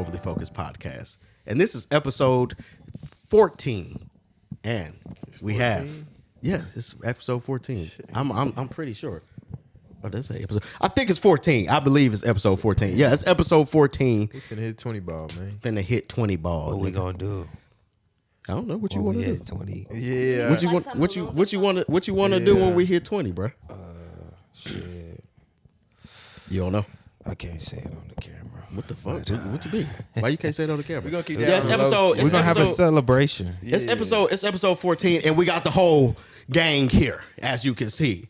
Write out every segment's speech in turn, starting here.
Overly Focused Podcast. And this is episode 14. And we have, it's episode 14. I'm pretty sure. Oh, that's an episode. I think it's 14. I believe it's episode 14. Yeah, it's episode 14. We finna hit 20 ball, man. Finna hit 20 ball. What we gonna do? I don't know what you want to do. 20. Yeah. What you want to do when we hit 20, bro? Shit. You don't know. I can't say it on the camera. What the fuck? What you mean? Why you can't say it on the camera? We're gonna keep that. Yeah, it's episode. We're gonna have a celebration. It's episode 14, and we got the whole gang here, as you can see.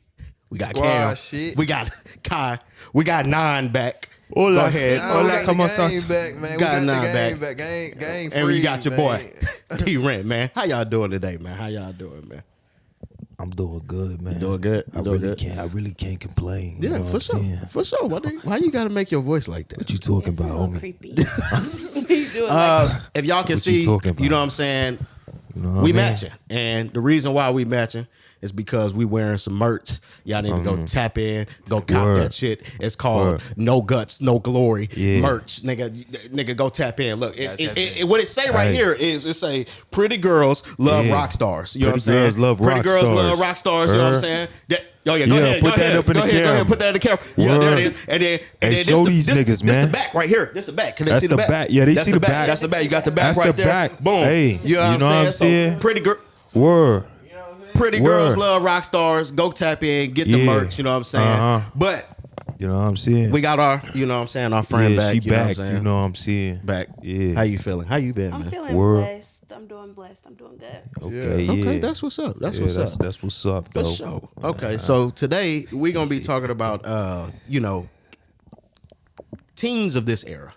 We got Squad Cam, shit. we got Kai, we got Nine back. Hola. Go ahead. Nah, we got come the on, gang sus. back, man. Got We got the nine gang back. Gang free, And you got your man. boy, D-Rent, man. How y'all doing today, man? How y'all doing, man? I'm doing good, man. Doing good? I really can't complain. Yeah, you know for what sure. I'm saying? For sure. Why you got to make your voice like that? What you talking about, homie? Creepy. You do it like If y'all can What you see, talking about? you know what I'm saying? You know what We I mean? matching, and the reason why we matching is because we wearing some merch. Y'all need to go tap in, go cop Word. that shit. It's called Word. No Guts, No Glory Yeah. merch, nigga. Go tap in. Look, Tap in. what it say right Hey. here is it say pretty girls love Yeah. rock stars. You know what I'm Pretty saying? girls love pretty rock girls stars. love rock stars. You know what I'm saying? Go Yeah, ahead. put that up in the Go ahead, camera. put that in the camera. Yeah, there it is. And then Hey, show these niggas, this man. the back right here. This the back. Can they That's see the the back? back. Yeah, they That's see the back. That's the back. You got the back That's right the there. back. Boom. Hey, you know what I'm saying? So saying? Word. pretty Word. girls love rock stars. Go tap in, get the Yeah. merch. You know what I'm saying? Uh-huh. But You know what I'm saying? we got our, you know what I'm saying, our friend yeah, back. she you know back. what I'm saying? You know what I'm saying? Back. Yeah. How you feeling? How you been, I'm man? feeling Word. blessed. I'm doing blessed. I'm doing good. Okay, yeah. Okay, that's what's up. That's Yeah, what's up. That's what's up, For though. sure. Okay, so today we're gonna be talking about teens of this era.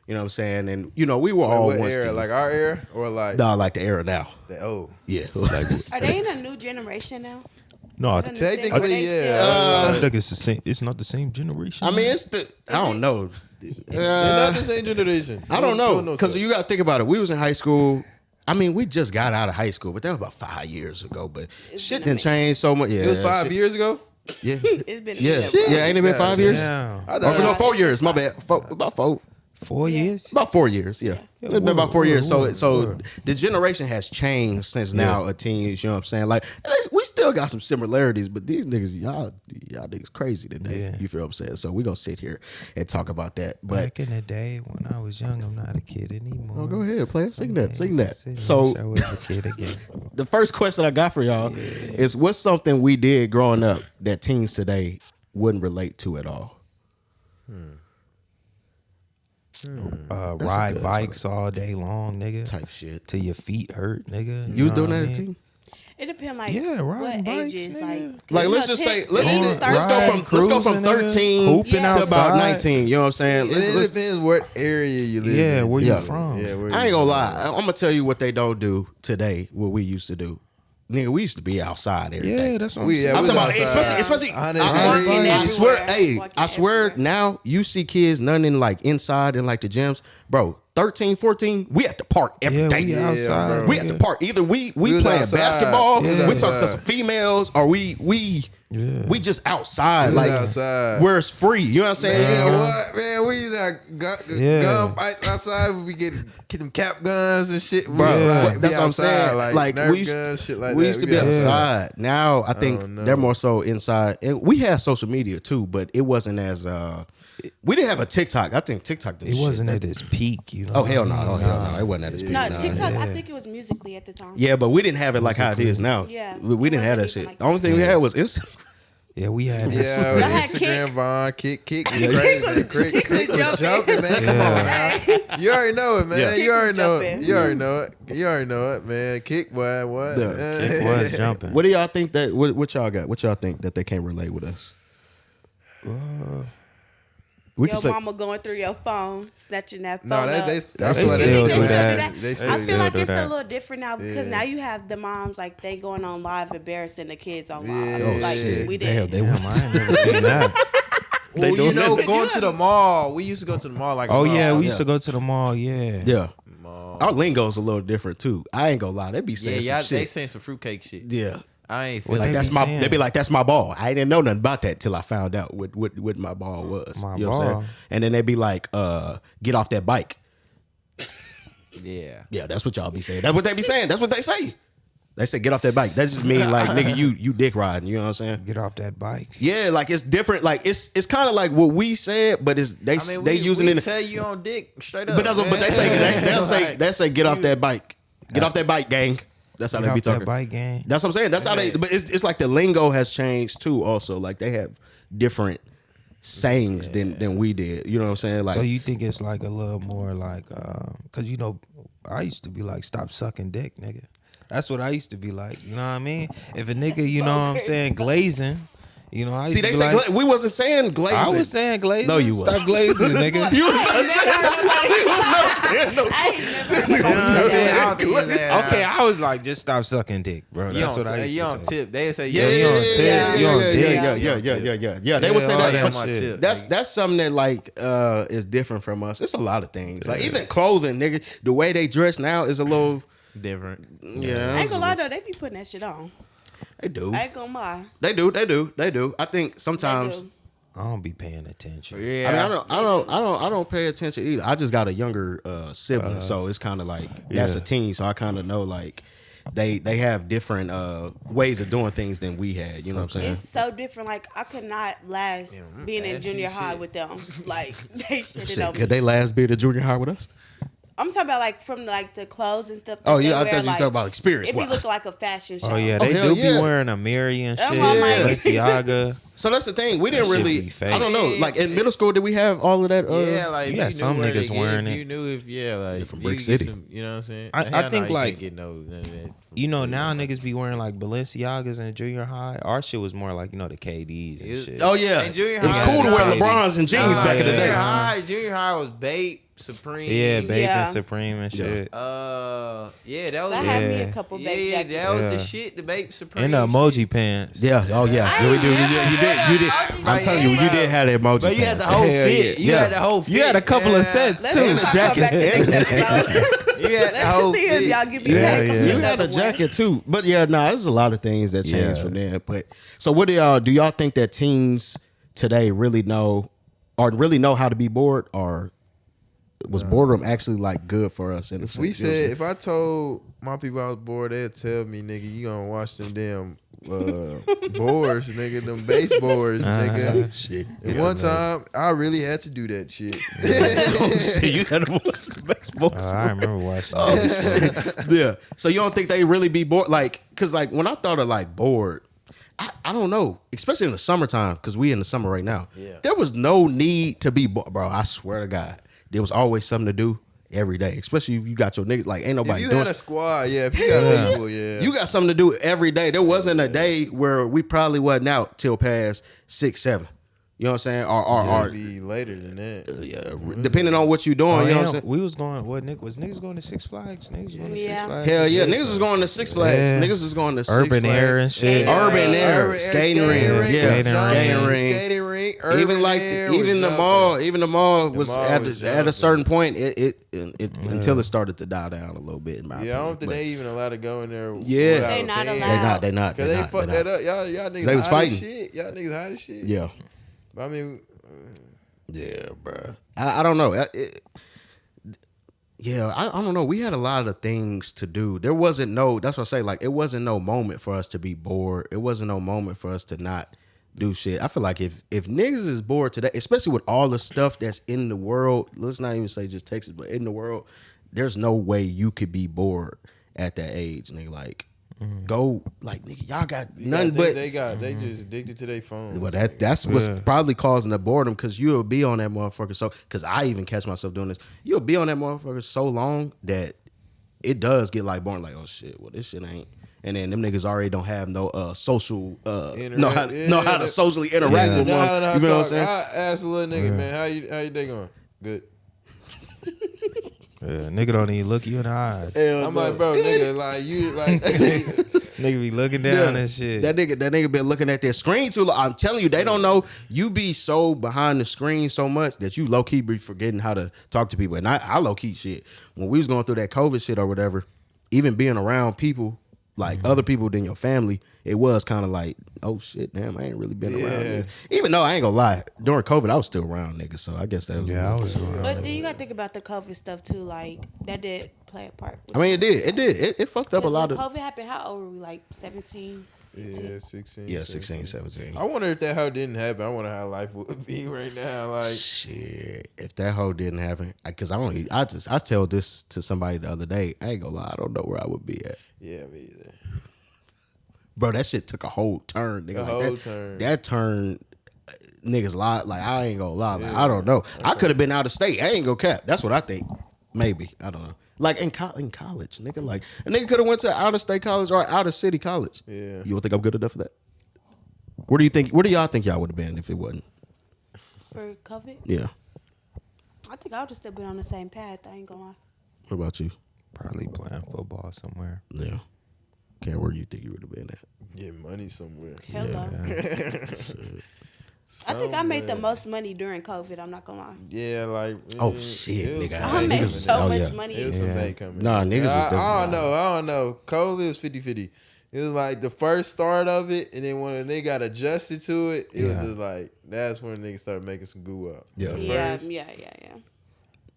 You know what I'm saying? And we were all What once era? teens. Like our era or like Nah, like the era now. oh. Yeah. Are they in a new generation now? No, I, Technically, yeah. I think it's the same. It's not the same generation. I mean, I don't know. They're not the same generation. I don't know No, because sir. you got to think about it. We was in high school. I mean, we just got out of high school, but that was about 5 years ago. But shit been a didn't change so much. Yeah, It was 5 shit- years ago. Yeah, It's been a yeah, minute. yeah. Ain't it been Yeah, 5 years? Yeah. I Oh, thought- no, 4 years. My bad. About 4. 4 years? About 4 years. Yeah, it's been about 4 years. So word. the generation has changed since now a teens. You know what I'm saying? Like at least we still got some similarities, but these niggas, y'all niggas crazy today. Yeah. You feel what I'm saying? So we gonna sit here and talk about that. But Back in the day when I was young, I'm not a kid anymore. oh, go ahead, play it. Sing that. Sing that. I So wish I was a kid again. the first question I got for y'all is what's something we did growing up that teens today wouldn't relate to at all? That's a Ride good bikes all day long, nigga. Type shit. Till your feet hurt, nigga. You was know doing what that I at mean? teen? It depends, like Yeah, riding what bikes, ages, nigga. Like let's just say let's Teen go start from cruising, 13 hooping to about outside. 19. You know what I'm saying? It Let's- depends what area you live in. Yeah, where you Yeah. from? Yeah, where I you ain't gonna from. lie. I'm gonna tell you what they don't do today. What we used to do, nigga. We used to be outside every day. Yeah, that's what I'm We- saying. yeah, I'm we talking about was outside. especially. 100 degrees. I swear, hey, Walking I swear everywhere. now you see kids none in like inside in like the gyms, bro. 13, 14, we at the park every day. we outside. bro. We at the park. Either we was playing outside. basketball, Yeah. we talk to some females, or we just outside. We was Like outside. where it's free. You know what I'm saying? Man, what? Man, we used to have Yeah. gun fights outside. We get them cap guns and shit. We Bro, like, that's be what I'm saying. outside, Like Nerf we used, guns, shit like we that. used to be outside. Now I think don't know. they're more so inside. And we had social media too, but it wasn't as we didn't have a TikTok. I think TikTok did It shit. wasn't at its peak, you know. Oh hell no! what I Oh mean? hell no! It wasn't at its peak. No, Nah. TikTok. yeah. I think it was Musically at the time. Yeah, but we didn't have it like how it is now. Yeah. we didn't have that It wasn't shit. even like The only thing we had was Instagram. Yeah, we had. Yeah, Y'all had Instagram, Kick? Vaughn, Kick was Kick crazy. was- man. Kick was Kick was jumping. jumping, man. Come on now. You already know it, man. Yeah. You Kick already was know it. jumping. You already know it. You already know it, man. Kick, boy, what? Yeah, It was jumping. What do y'all think that? What y'all got? What y'all think that they can't relate with us? We can Your say mama going through your phone, snatching that phone No, up. that's They what still they do do. that. They I still feel still like do it's that. a little different now because now you have the moms like they going on live embarrassing the kids on live. Yeah. Like shit. we Damn, did. they Damn, I ain't never seen that. Well, you doing know, that. going to the mall. We used to go to the mall like. Oh yeah, we Yeah. used to go to the mall. Yeah. yeah. Mall. Our lingo's a little different too. I ain't gonna lie. They be saying Yeah, some they shit. saying some fruitcake shit. Yeah. I ain't Well, feeling Like They that's be my. saying- They be like, that's my ball. I didn't know nothing about that till I found out what my ball was. My you know what I'm ball. saying? And then they be like, get off that bike. Yeah. Yeah, that's what y'all be saying. That's what they be saying. That's what they say. They say get off that bike. That just mean like nigga, you dick riding. You know what I'm saying? Get off that bike. Yeah, like it's different. Like it's kind of like what we said, but it's they using it. Tell you on dick straight up. But that's what, but they say they say get off you- that bike. Get off that bike, gang. That's how Get they be off that talking. bike gang. That's what I'm saying. That's how they. But it's like the lingo has changed too. Also, like they have different sayings than we did. You know what I'm saying? Like So you think it's like a little more like, cause you know, I used to be like, stop sucking dick, nigga. That's what I used to be like. You know what I mean? If a nigga, you know what I'm saying, glazing. You know, I used see, to they be say like, we wasn't saying glazing. I was saying glazing. No, you Stop wasn't. glazing, nigga. You was I ain't never heard You know what I'm nobody saying? say I that. don't think it's that. Okay, I was like, just stop sucking dick, bro. You That's don't, what I used you to don't say. tip. They say Yeah, you yeah, on yeah, tip, yeah, you on yeah, dick. yeah. They would say Yeah, all that. that But shit. that's something that like is different from us. It's a lot of things. Like even clothing, nigga. The way they dress now is a little different. yeah. I ain't gonna lie though, they be putting that shit on. They do. I ain't gonna lie. They do. I think They sometimes. do. I don't be paying attention. Yeah. I mean, I don't pay attention either. I just got a younger sibling, so it's kind of like that's Yeah. a teen, so I kind of know like they have different ways of doing things than we had. You know what I'm saying? It's so different. Like I could not last being in ashy junior high shit. with them. Like they shit Shit, on could me. they last be at a junior high with us? I'm talking about like from like the clothes and stuff. Oh that yeah, they I wear, thought you like, talking about experience. It be Wow. looking like a fashion show. Oh yeah, Oh, they hell do yeah. be wearing a Mary and shit. That's why I'm like- Balenciaga. So that's the thing. We didn't That shit really. be fake. I don't know. Like in middle school, did we have all of that? Yeah, like You if got knew some where to niggas get wearing if it. You knew if like from you Brick could City. get some, you know what I'm saying? I Hell think, you like, can't get none of that. from You know, now Brick niggas be wearing like Balenciagas in junior high. Our shit was more like, you know, the KDs and It- shit. Oh yeah, In junior it was high, cool to wear nah, LeBrons and jeans back in the day. Junior high was Bape, Supreme. Yeah, Bacon Yeah. Supreme and shit. Yeah, that was So I had me Yeah. a couple yeah, baby jackets. that was the Yeah. shit. The Bape Supreme. And the emoji pants. Yeah. Oh yeah. I Yeah, we do. ain't You did. I'm telling you, you did have that emoji. But you had the pants. whole Hell fit. yeah. You Yeah. had the whole fit. You had a couple of Yeah. sets Let's too. And a talk jacket. about that And- next episode. You had the Let's whole see if fit. y'all give me Yeah, back. yeah. You had a jacket too, but yeah, there's a lot of things that changed Yeah. from there. But so, what do y'all think that teens today really know, or really know how to be bored, or was boredom actually like good for us? In a sense? We You know what I'm said saying? if I told my people I was bored, they'd tell me, nigga, you gonna watch them damn boards, nigga, them baseboards, nigga. Shit. And one time, I really had to do that shit. Oh, shit, you had to watch the baseball. I remember watching Oh, that. shit. Yeah. So you don't think they really be bored? Like, cause like when I thought of like bored, I don't know, especially in the summertime, cause we in the summer right now. Yeah. There was no need to be bored, bro. I swear to God, there was always something to do every day. Especially if you got your niggas. Like, ain't If nobody you doing. had a squad, yeah. If you got people, yeah. You got something to do every day. There wasn't a day where we probably wasn't out till past 6, 7. You know what I'm saying? Or be later than that. yeah, depending on what you doing. Oh, you know yeah, what I'm saying? we was going. What Nick was niggas going to Six Flags? Niggas going to Six Yeah. Flags. Hell and yeah, shit. niggas was going to Six Flags. Yeah. Niggas was going to Six Urban Flags. Air and shit. Urban Air, Urban skating rink, yeah, skating rink. Skating rink. Urban Even like Air even was the jumping. mall, even the mall was mall at was at a jumping. certain point. It until it started to die down a little bit. In my Yeah, I opinion. don't think But they even allowed to go in there. Yeah. without They a not band. allowed. They not. Cause They they not. fucked They that not. up. Y'all niggas They was hot fighting. as shit. Y'all niggas hot as shit. Yeah, But I mean, yeah, bro. I don't know. Yeah, I don't know. We had a lot of things to do. There wasn't no. That's what I say. Like it wasn't no moment for us to be bored. It wasn't no moment for us to not do shit. I feel like if niggas is bored today, especially with all the stuff that's in the world, let's not even say just Texas, but in the world, there's no way you could be bored at that age, nigga. Like go, like nigga, y'all got nothing but. they just addicted to their phone. Well, that's what's probably causing the boredom, because you'll be on that motherfucker. So, because I even catch myself doing this, you'll be on that motherfucker so long that it does get like boring. Like, oh shit, well this shit ain't. And then them niggas already don't have no social know how to socially interact with one. You know what I'm saying? I asked a little nigga, man, how you day going? Good. Yeah, nigga don't even look you in the eyes. Hell I'm no. like, bro, nigga, like you, like, Nigga be looking down Yeah. and shit. That nigga been looking at their screen too long. I'm telling you, they don't know. You be so behind the screen so much that you low key be forgetting how to talk to people. And I low key shit. When we was going through that COVID shit or whatever, even being around people like other people than your family, it was kind of like, oh shit, damn, I ain't really been around niggas. Even though I ain't gonna lie, during COVID I was still around niggas, so I guess that was yeah, I was around. But then you gotta think about the COVID stuff too. Like that did play a part. I mean, it did. It fucked up a lot when of. COVID happened, how old were we? Like 17? Yeah, 16. Yeah, 16, 17. I wonder if that hoe didn't happen. I wonder how life would be right now. Like, Shit, if that hoe didn't happen, because I tell this to somebody the other day. I ain't gonna lie, I don't know where I would be at. yeah, me either. Bro, that shit took a whole turn, nigga. A whole turn. That turn, niggas lie. Like, I ain't gonna lie. Like, I don't know. I could have been out of state. I ain't gonna cap. That's what I think. Maybe. I don't know. Like in college, nigga. Like a nigga could have went to out of state college or out of city college. Yeah. You don't think I'm good enough for that? Where do y'all think y'all would have been if it wasn't? For COVID? Yeah. I think I would have still been on the same path. I ain't gonna lie. What about you? Probably playing football somewhere. Yeah. Can't where you think you would have been at? Get money somewhere. Hell no. I think I made the most money during COVID. I'm not gonna lie. Yeah, like. Oh, it shit, was nigga. some I bank made coming so in. much yeah. money. It was some bank coming Nah, in. niggas was I definitely- don't know. COVID was 50-50. It was like the first start of it, and then when they got adjusted to it, it was just like, that's when niggas started making some goo up. Yeah. At Yeah, first, yeah.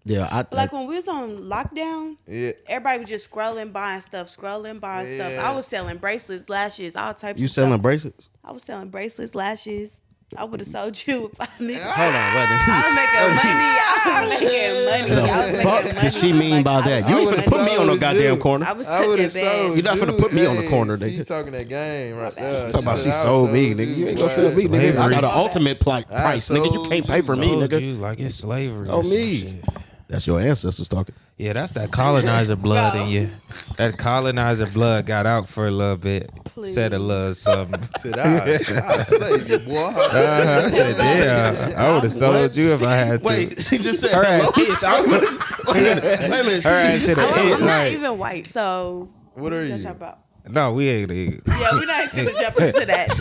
Yeah. But like when we was on lockdown, yeah. everybody was just scrolling, buying stuff. Yeah. I was selling bracelets, lashes, all types You of selling stuff. bracelets? I was selling bracelets, lashes. I would have sold you if I knew. Hold on, I was making money. I was making money. The fuck does she mean by that? You ain't finna put me on no goddamn corner. I was I such would a have sold. You're not finna you. put me on the Hey, corner, She nigga. talking that game right there. Talking about she said, I sold me, sold nigga. You ain't gonna boy. sell me, nigga. I got an Slavery. ultimate price, nigga. You can't pay for me, Sold nigga. you like it's slavery. Oh, or some me. shit. That's your ancestors talking. Yeah, that's that colonizer blood in you. That colonizer blood got out for a little bit. Please. Said a little something. Said, I slave you, boy. I said, damn, I would have sold you if I had to. Wait, she just said Her ass hello? itch. I would- Wait a minute. She Her ass just hit a said hit. I'm not Right. even white, so What are what you? talk about? No, we ain't. Yeah, we're not gonna jump into that.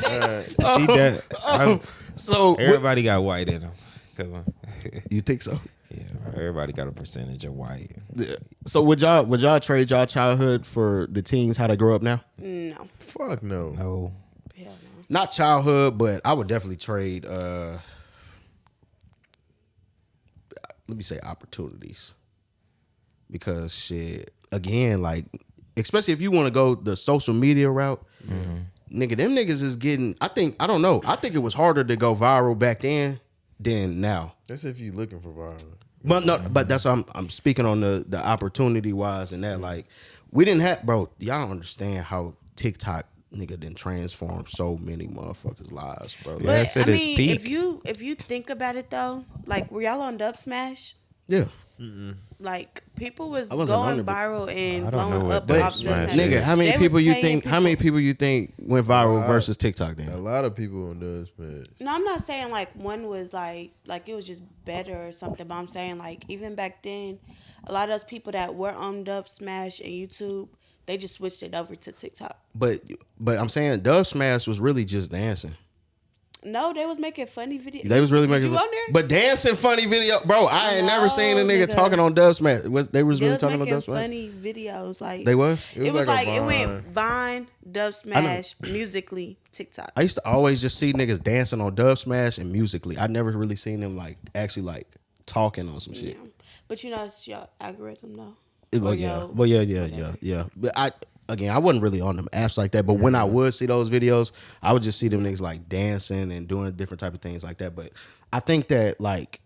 She dead. So Everybody got white in them. Come on. you think so? Yeah, everybody got a percentage of white. Yeah. So would y'all trade y'all childhood for the teens how they grow up now? No, Fuck no. No. hell no. Not childhood, but I would definitely trade. Let me say opportunities, because shit again, like especially if you want to go the social media route, nigga, them niggas is getting. I think it was harder to go viral back then than now. That's if you looking for viral. But no, but that's what I'm speaking on the opportunity wise and that like we didn't have, bro. Y'all don't understand how TikTok nigga done transformed so many motherfuckers' lives, bro. Like, Yeah. That's But at I its mean, peak. if you think about it though, like were y'all on Dub Smash? yeah. Like people was I wasn't on going it, but- viral and I don't know blowing what up But Dub off Smash Dub is. nigga, how many They people was you paying think? How many people you think went viral versus TikTok A then? lot of people on this, man. No, I'm not saying like one was like it was just better or something, but I'm saying like even back then, a lot of those people that were on Dub Smash and YouTube, they just switched it over to TikTok. But I'm saying Dub Smash was really just dancing. No, they was making funny videos. They was really Did making, you on there? but dancing funny video, bro. I ain't never seen a No, nigga nigga. talking on Dub Smash. They was They really was talking on making Dub Smash. funny videos. Like They was. It was like like a it went Vine, Dub Smash, Musically, TikTok. I used to always just see niggas dancing on Dub Smash and Musically. I never really seen them like actually like talking on some shit. Yeah. But you know, it's your algorithm though. Well, Or yeah. your Well, yeah. whatever. But I wasn't really on them apps like that. But when I would see those videos, I would just see them niggas like dancing and doing different type of things like that. But I think that like,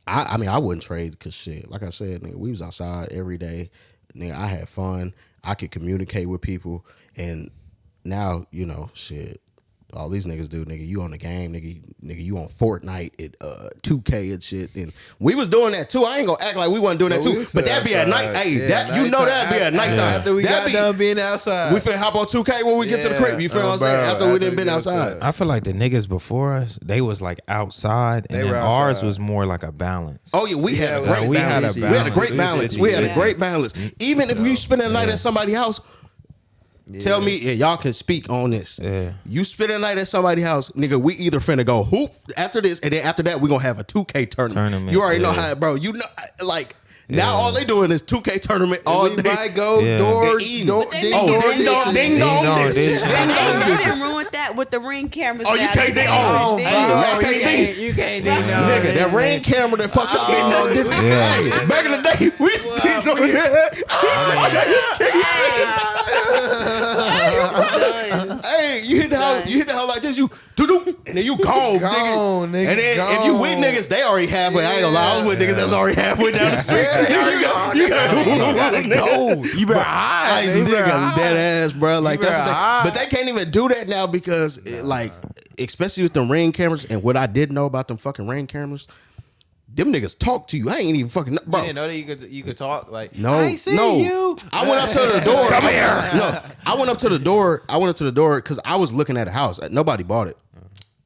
I mean, I wouldn't trade because shit, like I said, nigga, we was outside every day. Nigga, I had fun. I could communicate with people. And now, you know, shit, all these niggas do, nigga, you on the game, nigga, you on Fortnite at 2K and shit. And we was doing that too. I ain't gonna act like we wasn't doing that But we too. was But that'd be at night. outside. Hey, Yeah, that you know that'd be at nighttime. After we That'd got be- done being outside. We finna hop on 2K when we get to the crib. You feel what I'm saying? bro, After we didn't we been get outside. I feel like the niggas before us, they was like outside, and They then were ours outside. was more like a balance. Oh yeah, we had a Yeah, great we had balance. a We had a balance. great We balance. said We had a yeah. great balance. Even if you spend a night at somebody's house, tell me, yeah, y'all can speak on this. Yeah. You spend a night at somebody's house, nigga, we either finna go hoop after this, and then after that, we gonna have a 2K tournament. You already know yeah. how, bro. You know, like, now all they doing is 2K tournament all we day. might go Yeah. door, They eating. door, But they ding, make door, it ding dong, dishes. ding dong, dong this dishes. shit. They Ding dong, this shit. didn't ruin that with the Ring cameras. Oh, you now. can't ding- oh, ding hey, dong. I can't ding. You can't Right. ding Nigga, that Ring camera that fucked up. Ding dong, this. Yeah. Hey, back in the day, we used to do that. Done. Hey, you hit the hoe like this, you do, and then you gone, Gone, nigga, And then if you with niggas, they already halfway. I ain't gonna lie, I was with niggas that's already halfway down the street. You gotta go. You better hide. You nigga dead ass, bro. Like that's the thing. hide. But they can't even do that now because, like, especially with them Ring cameras and what I did know about them fucking Ring cameras. Them niggas talk to you. I ain't even fucking bro. You didn't know that you could talk like No, I ain't seen no. you. I went up to the door. Come here. No, I went up to the door. because I was looking at a house. Nobody bought it,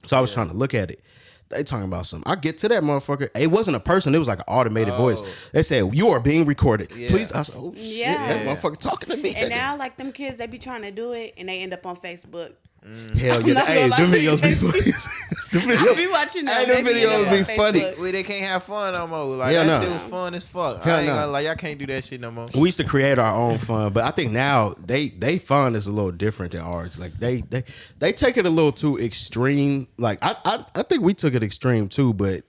so I was trying to look at it. They talking about something. I get to that motherfucker. It wasn't a person. It was like an automated voice. They said, "You are being recorded. Please." I said, "Oh shit, that motherfucker talking to me." And now, like them kids, they be trying to do it, and they end up on Facebook. Hell yeah! not Hey, gonna lie them to you. videos be funny. I be watching them. Hey, them They videos on be Facebook. funny. Well, they can't have fun no more. Like Hell that no. shit was fun as fuck. Hell I ain't no. gonna lie, y'all can't do that shit no more. We used to create our own fun, but I think now they fun is a little different than ours. Like they take it a little too extreme. Like I think we took it extreme too, but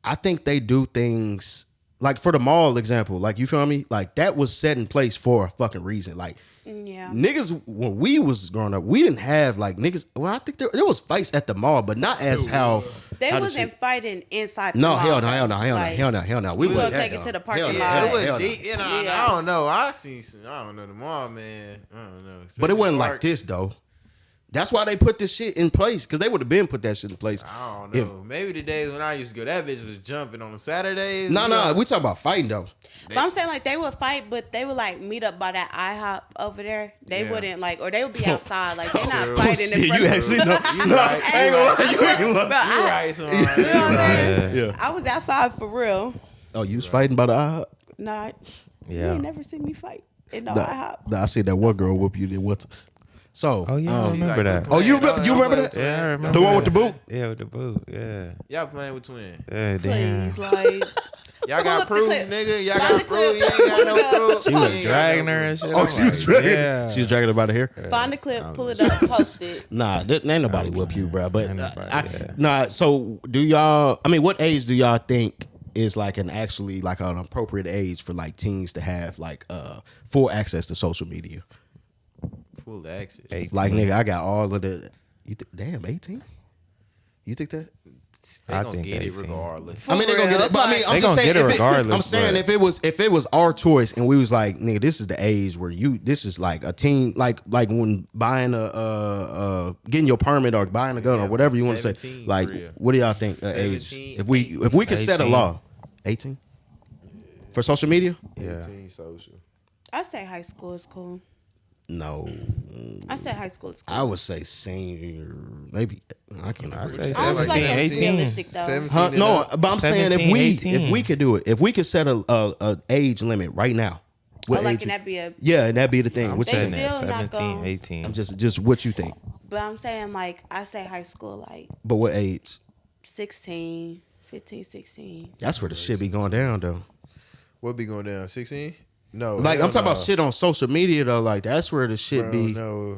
I think they do things like for the mall example. Like you feel me? Like that was set in place for a fucking reason. Like Yeah. niggas when we was growing up, we didn't have like niggas. Well, I think there was fights at the mall, but not as how They how the wasn't shit- fighting inside. No, the hell mall, no, hell no, hell no, Like, hell no, hell no. We wasn't gonna take that, it to the dog. parking Hell lot. yeah, It was hell no. deep, and Yeah. I don't know. I don't know the mall, man. I don't know. But it wasn't Especially like this though. That's why they put this shit in place because they would have been put that shit in place. I don't know. Maybe the days when I used to go, that bitch was jumping on the Saturdays. No, you no, know? we talking about fighting though. But I'm saying like they would fight, but they would like meet up by that IHOP over there. They Yeah. wouldn't like, or they would be outside. Like they're not Oh, fighting in shit, front you of actually know. You No, right. I ain't gonna lie, you ain't lying. Bro, You right, son. You know what I'm saying? Yeah. I was outside for real. Oh, you was fighting by the IHOP? Not. You Yeah. ain't never seen me fight in no Nah, IHOP. nah, I see that one girl whoop you. Then what's so? Oh yeah, I See, remember like, that. Oh, you remember that? Yeah, I remember The one with that. the boot? Yeah, with the boot. Yeah. Y'all playing with twin. Yeah, damn. Please, like. Y'all Pull got up the proof, clip. nigga. Y'all Find got the proof. clip. You ain't got no Pull it proof. She You was ain't got dragging no her proof. and shit. Oh, I'm she was like, dragging. Yeah. She was dragging her by the hair. Find the clip, pull it up, post it. Nah, ain't nobody whoop you, bro. But Ain't nobody, yeah. nah. So do y'all? I mean, what age do y'all think is like an appropriate age for like teens to have like full access to social media? Full access. 18. Like nigga, I got all of the. Damn, 18? You think that? They I gonna think get it 18. regardless. I mean, they gonna get it, but I mean, I'm They just gonna saying. get it If regardless, I'm saying but- if it was our choice and we was like, nigga, this is the age where this is like a teen, like when buying getting your permit or buying a gun or whatever you want to say. 17 Like, for real. what do y'all think age? 17, If we could set a 18. law, 18 for social media? Yeah. 18 social. I say high school is cool. No, I say high school is cool. I would say senior, maybe. I can't. I agree. say I don't feel like 17, that's 18. realistic though. 17 Huh? and No, up. but I'm saying 17, if 18. we could do it, if we could set a age limit right now. Or What like, age can you- that be a? Yeah, and that'd be the thing. I'm What's They saying that? that still not 17, gonna- 18. I'm just what you think. But I'm saying like I say high school like But what age? 16, 15, 16. That's where the shit be going down though. What be going down? 16? No. Like hell I'm talking no. about shit on social media though. Like that's where the shit Bro, be. no.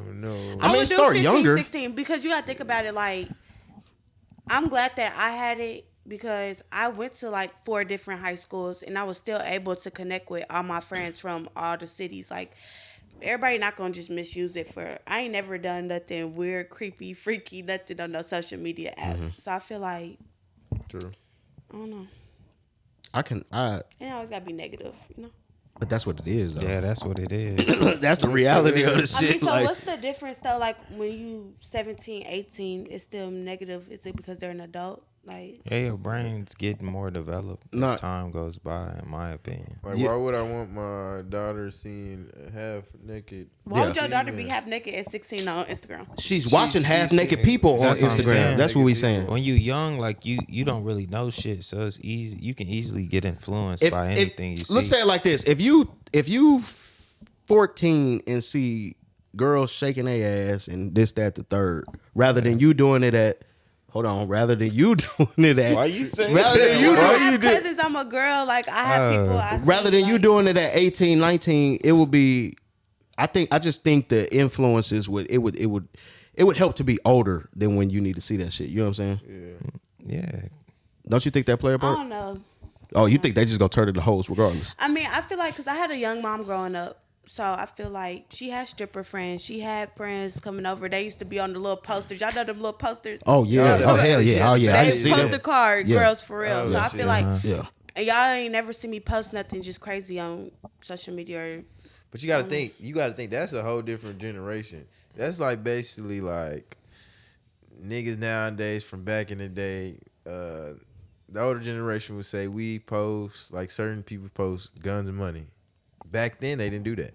I mean, would do start 15, younger. 16 because you gotta think about it. Like I'm glad that I had it because I went to like 4 different high schools and I was still able to connect with all my friends from all the cities. Like everybody not gonna just misuse it for. I ain't never done nothing weird, creepy, freaky, nothing on no social media apps. So I feel like True. I don't know. I It always gotta be negative, you know. but that's what it is though. Yeah, that's what it is. That's the reality of the I mean, shit. so Like what's the difference though? Like when you 17, 18, it's still negative. Is it because they're an adult? Like Yeah, your brain's getting more developed Nah. as time goes by, in my opinion. Like, Yeah. why would I want my daughter seeing half naked? why would Yeah. your daughter be half naked at 16 on Instagram? she's watching she's half naked seeing- people on That's what I'm Instagram. saying. That's what we Naked saying. When you young, like you don't really know shit, so it's easy. You can easily get influenced by anything you see. Let's say it like this: if you 14 and see girls shaking their ass and this, that, the third, rather than you doing it at, rather than you doing it at, Why you saying rather than you, I doing, have cousins. I'm a girl. Like I have people. I see, rather than you like, doing it at 18, 19, it would be. I just think the influences would help to be older than when you need to see that shit. You know what I'm saying? Yeah. yeah, Don't you think that play a I part? don't know. Oh, you think they just gonna turn into hoes regardless? I mean, I feel like because I had a young mom growing up, so I feel like she had stripper friends. She had friends coming over. They used to be on the little posters. Y'all know them little posters. Oh yeah. Oh hell yeah. Oh yeah. I They see poster that. card Yeah. girls for real. Oh, So I shit. feel like Yeah. and y'all ain't never seen me post nothing just crazy on social media. Or, But you gotta think. You gotta think. That's a whole different generation. That's like basically like niggas nowadays from back in the day. The older generation would say we post like certain people post guns and money. Back then they didn't do that.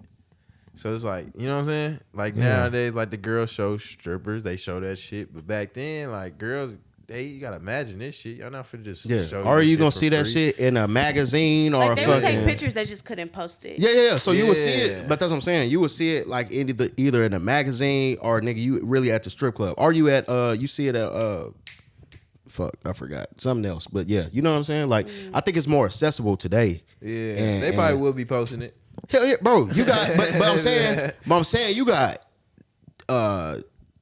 So it's like, you know what I'm saying? Like nowadays, like the girls show strippers, they show that shit. But back then, like girls, you gotta imagine this shit. Y'all not finna just show Or are this you shit gonna for see that free. shit in a magazine or like a they would fucking take pictures, they just couldn't post it. Yeah. So you would see Yeah. it, but that's what I'm saying. You would see it like either in a magazine or nigga, you really at the strip club. Or you at you see it at fuck, I forgot something else. But yeah, you know what I'm saying. Like I think it's more accessible today. Yeah, And- they probably will be posting it. Hell yeah, bro. You got, but I'm saying you got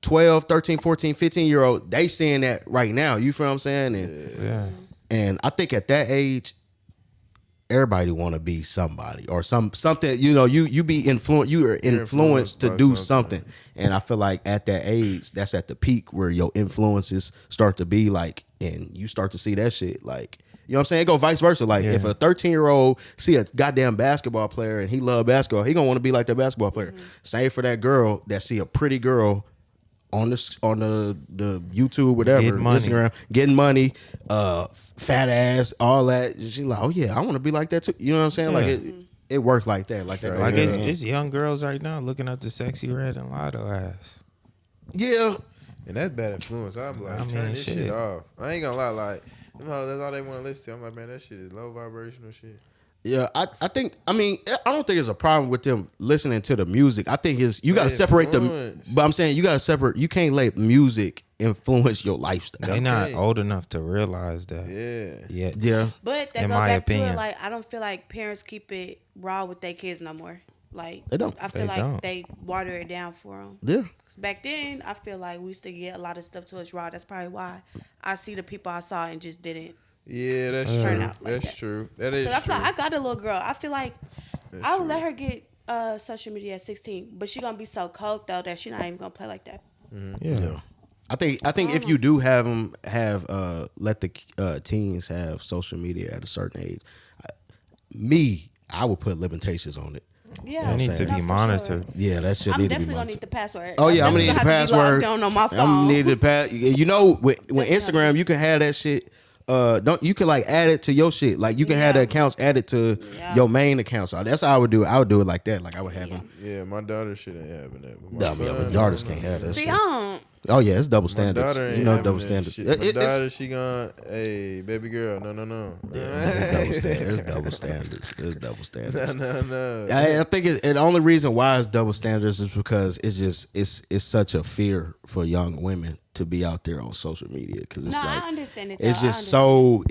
12, 13, 14, 15-year-old. They seeing that right now. You feel what I'm saying? And, Yeah. and I think at that age, everybody want to be somebody or something. You know, you be influenced. You are influenced to by do something. something. And I feel like at that age, that's at the peak where your influences start to be like, and you start to see that shit like. You know what I'm saying? It go vice versa. Like if a 13-year-old see a goddamn basketball player and he love basketball, he gonna want to be like that basketball player. Same for that girl that see a pretty girl on the YouTube, whatever, Getting money. Instagram, getting money, fat ass, all that. She like, oh yeah, I want to be like that too. You know what I'm saying? Like Yeah. it works like that. Like that. Right. Like goes it's, down. it's young girls right now looking up to Sexy Red and Lotto ass. Yeah. And that's bad influence. I'm like, I mean, turn this shit shit. off. I ain't gonna lie, like, them hoes, that's all they want to listen to. I'm like, man, that shit is low vibrational shit. Yeah, I think, I mean, I don't think it's a problem with them listening to the music. I think it's, you got to separate them. Influence. But I'm saying you got to separate, you can't let music influence your lifestyle. They not Okay. old enough to realize that Yeah. yet. Yeah. But they In go my back to opinion. it like I don't feel like parents keep it raw with their kids no more. Like They don't. I feel They like don't. they water it down for them. Yeah. Back then, I feel like we used to get a lot of stuff to us raw. That's probably why I see the people I saw and just didn't. Yeah, that's Turn true. out like That's that. true. That is Cause I feel true. like I got a little girl. I feel like That's I would true. let her get social media at 16, but she gonna be so cold though that she not even gonna play like that. Yeah. I think if you do have them let the teens have social media at a certain age, I would put limitations on it. Yeah, It needs to no, be for monitored. sure. Yeah, that shit I'm need to be definitely gonna monitored. need the password. Oh yeah, I'm gonna need the definitely have to be password. logged on my phone. I'm gonna need the pass. You know, with Definitely. Instagram, you can have that shit. Don't you can like add it to your shit. Like you can have the Yeah. accounts added to Yeah. your main account. So that's how I would do it. I would do it like that. Like I would have them. Yeah, my daughter shit ain't having that. But my Dumb, yeah, son, but daughters I don't can't know. have that See, shit. I don't. Oh yeah, it's double My standards. daughter ain't You know, having double that standards. shit. It- My it's- daughter, she gone, hey, baby girl, no. it's double standards. It's double standards. It's double standards. No. I think the only reason why it's double standards is because it's such a fear for young women to be out there on social media because it's No, like I understand it. it's though. I just so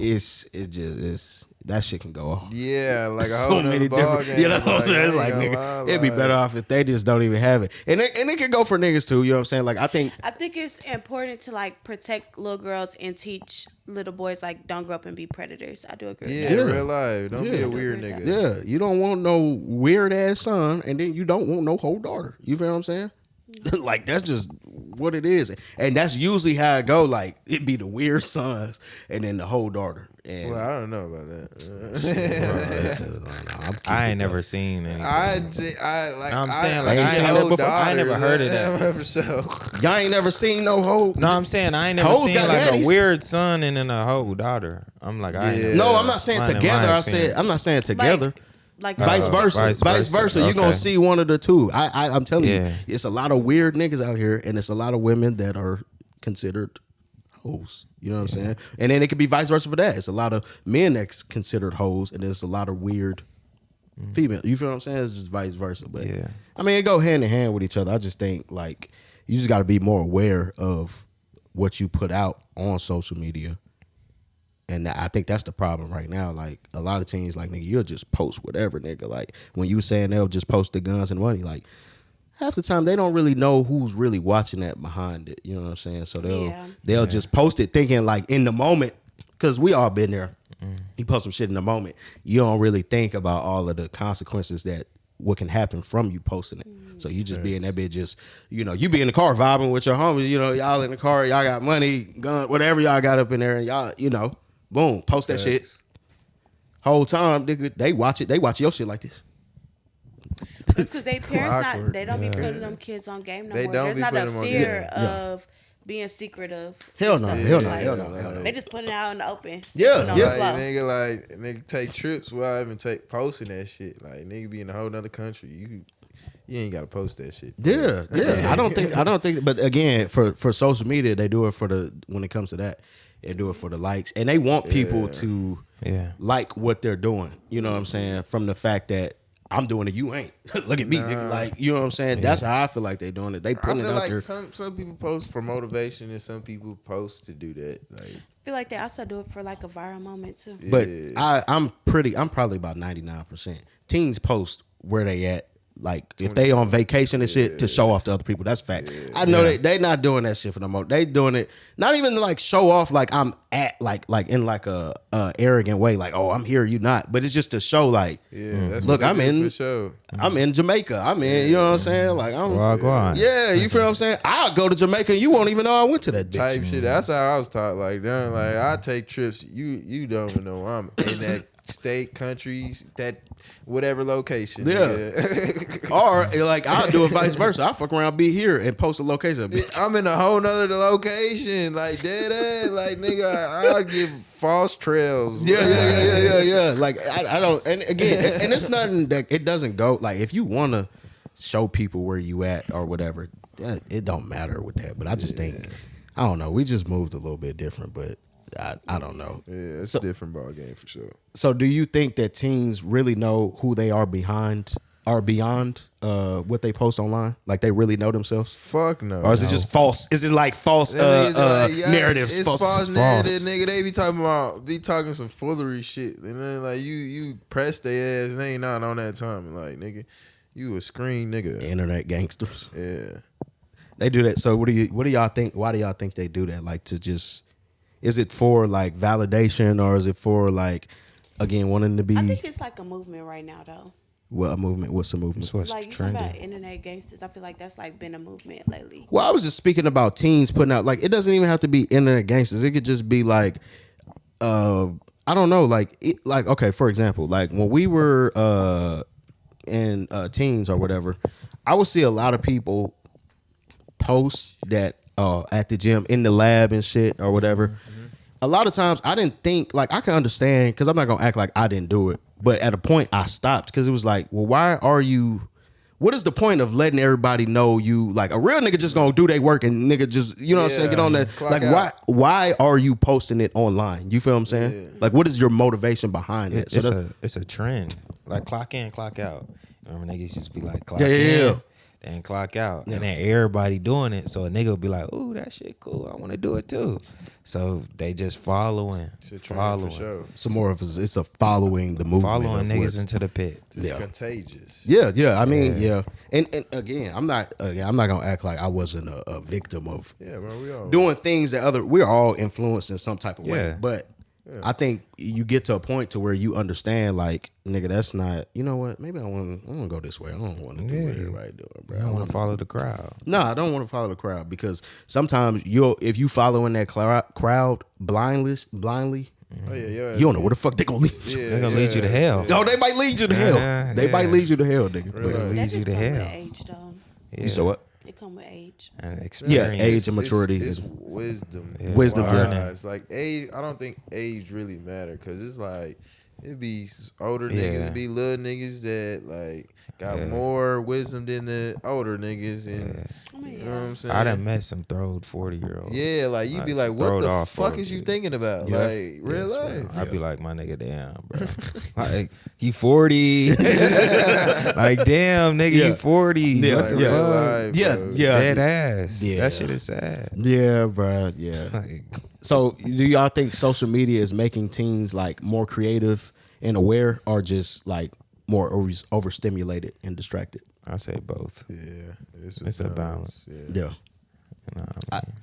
that shit can go off. Yeah, like a So whole many nother ball different, game. you know what I'm saying? It's I like, ain't nigga, gonna lie, it'd be like- better off if they just don't even have it, and it can go for niggas too. You know what I'm saying? Like I think I think it's important to like protect little girls and teach little boys like don't grow up and be predators. I do agree. Yeah, with that. Yeah. real life. Don't be Yeah. a weird Yeah. nigga. yeah, you don't want no weird ass son, and then you don't want no whole daughter. You feel what I'm saying? Like that's just what it is, and that's usually how it go. Like it be the weird sons, and then the whole daughter. And Well, I don't know about that. I ain't never seen any. I'm saying, like, I ain't never heard of that. For sure. y'all ain't never seen no whole. No, I'm saying I ain't never Hoes seen got like daddies. a weird son and then a whole daughter. I'm like, I ain't Yeah. never- No, I'm not saying Mine in my together. I opinion. said I'm not saying together. Like Vice versa. vice Vice versa. versa. You're gonna Okay. see one of the two. I'm telling Yeah. you, it's a lot of weird niggas out here, and it's a lot of women that are considered hoes. You know what I'm saying? And then it could be vice versa for that. It's a lot of men that's considered hoes, and there's a lot of weird female. You feel what I'm saying? It's just vice versa. But Yeah. I mean, it go hand in hand with each other. I just think like you just got to be more aware of what you put out on social media. And I think that's the problem right now. Like a lot of teens, like nigga, you'll just post whatever, nigga. Like when you saying they'll just post the guns and money, like half the time they don't really know who's really watching that behind it. You know what I'm saying? So they'll Yeah. just post it thinking like in the moment, because we all been there. You post some shit in the moment. You don't really think about all of the consequences that what can happen from you posting it. So you just be in that bitch, just you be in the car vibing with your homies. Y'all in the car, y'all got money, gun, whatever y'all got up in there, and y'all, boom, post that shit. Whole time, nigga, they watch it. They watch your shit like this. Because they parents they don't be putting them kids on game no more. There's not a fear of being secretive. Hell no. They just put it out in the open. Yeah. Nigga take trips without even posting that shit. Like nigga be in a whole nother country. You ain't gotta post that shit. Yeah. I don't think. But again, for social media, they do it when it comes to that, they do it for the likes, and they want people to like what they're doing. You know what I'm saying? From the fact that I'm doing it, you ain't. Look at me, nigga. Like, you know what I'm saying? That's how I feel like they doing it. They putting it out there. Some people post for motivation, and some people post to do that. Like, I feel like they also do it for like a viral moment too. But I'm probably about 99%. Teens post where they at. Like if they on vacation and shit to show off to other people, that's fact. I know they not doing that shit for no more. They doing it not even to like show off like I'm at like in like a arrogant way, like, oh, I'm here, you not. But it's just to show like, look, I'm in Jamaica. I'm in, you know what I'm saying? Like I'm you feel what I'm saying? I'll go to Jamaica and you won't even know I went to that bitch. Type shit. That's how I was taught. Like, damn, like I take trips. You don't even know I'm in that state, countries, that whatever location. Or like I'll do it vice versa. I'll fuck around, be here and post a location. I'm in a whole nother location. Like dead ass. Like nigga, I'll give false trails. Yeah. Like I don't, and again, and it's nothing that it doesn't go like if you want to show people where you at or whatever, it don't matter with that. But I just think, I don't know, we just moved a little bit different, but I don't know. Yeah, it's a different ball game for sure. So do you think that teens really know who they are beyond what they post online? Like they really know themselves? Fuck no. Or is it just false? Is it like false narratives? It's false narrative, nigga. They be talking some foolery shit. And then like you press their ass and they ain't not on that time. And like, nigga, you a screen nigga. Internet gangsters. Yeah. They do that. So what do y'all think? Why do y'all think they do that? Like to just, is it for like validation or is it for like, again, wanting to be? I think it's like a movement right now though. What a movement? What's a movement? What's like you talking about internet gangsters. I feel like that's like been a movement lately. Well, I was just speaking about teens putting out, like, it doesn't even have to be internet gangsters. It could just be like, I don't know, like, okay, for example, like when we were in teens or whatever, I would see a lot of people post that at the gym, in the lab and shit or whatever. Mm-hmm. A lot of times I didn't think, like, I can understand, because I'm not going to act like I didn't do it. But at a point I stopped because it was like, well, what is the point of letting everybody know you, like, a real nigga just gonna do their work and nigga just, you know what I'm saying, get on that. Like, why are you posting it online? You feel what I'm saying? Yeah. Like, what is your motivation behind it? So it's a trend. Like clock in, clock out. Remember niggas just be like clock in and clock out. And then everybody doing it. So a nigga will be like, ooh, that shit cool. I want to do it too. So they just following. For sure. So more of it's a following the movement. Following niggas into the pit. It's contagious. Yeah. I mean, And again, I'm not gonna act like I wasn't a victim of doing things that we're all influenced in some type of way. But I think you get to a point to where you understand, like, nigga, that's not, you know what? Maybe I want to go this way. I don't want to do what everybody doing, bro. I don't want to follow the crowd. No, I don't want to follow the crowd because sometimes if you following that crowd blindly, you don't know where the fuck they gonna lead you. They're gonna lead you to hell. No, they might lead you to hell. They might lead you to hell, nigga. Lead you to hell. With age, though. You said what? It come with age. And experience. Yeah, age and maturity. It's wisdom. Wisdom, It's like age. I don't think age really matter because it's like it be older niggas, it be little niggas that like got more wisdom than the older niggas, and you know what I'm saying. I done met some throwed 40-year-olds. Yeah, like you be like, what the fuck is you thinking about? Yeah. Like real life. I'd be like, my nigga, damn, bro. Like he 40. Like damn, nigga, you 40. Yeah, what the fuck? Life, Dead ass. Yeah. That shit is sad. Yeah, bro. Yeah. Like, So, do y'all think social media is making teens like more creative and aware, or just like more overstimulated and distracted? I say both. Yeah, It's a balance. Yeah. You know what I mean?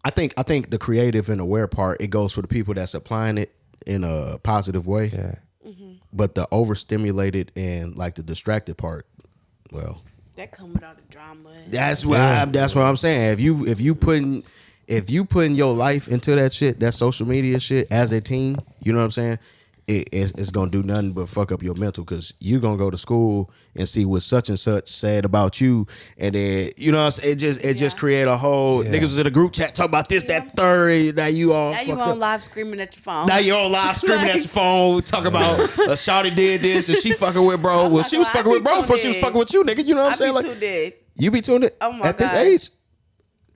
I think the creative and aware part, it goes for the people that's applying it in a positive way. Yeah. But the overstimulated and like the distracted part, well, That come with all the drama. that's what I'm saying. If you putting your life into that shit, that social media shit as a teen, you know what I'm saying? It's gonna do nothing but fuck up your mental, because you gonna go to school and see what such and such said about you, and then you know what I'm saying? It just create a whole niggas was in a group chat talking about this, that, third. Now you all Now fucked you up. on live screaming at your phone. Now you're on live screaming at your phone, talking about shawty did this and she fucking with bro. Well, she was fucking with bro before she was fucking with you, nigga. You know what I'm saying? I be Like too dead. you be tuned in Oh my at this gosh. age.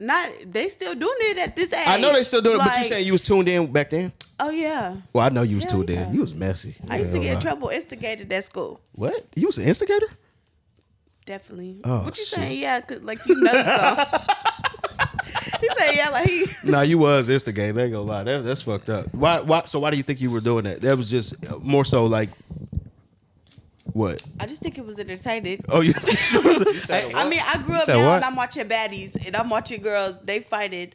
Not they still doing it at this age. I know they still doing it, but you Like, saying you was tuned in back then? Oh yeah. Well, I know you was Hell tuned yeah. in. You was messy. I used to get in Yeah. trouble instigated at school. What? You was an instigator? Definitely. Oh, What you shit. saying? Yeah, 'cause, like you know something. He said yeah, like he. No, you was instigator. They ain't gonna lie. That's fucked up. Why? So why do you think you were doing that? That was just more so like what? I just think it was entertaining. Oh, you. I mean, I grew up said now what? and I'm watching baddies and I'm watching girls. They fighting.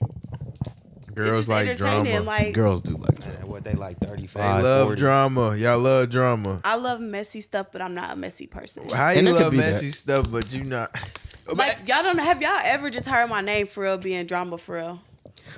Girls It's just like entertaining, drama. Like Girls do like that. And what they like They 35, love 40. drama. Y'all love drama. I love messy stuff, but I'm not a messy person. How And you it could love be messy that. stuff, but you not? Like y'all don't have y'all ever just heard my name for real being drama for real?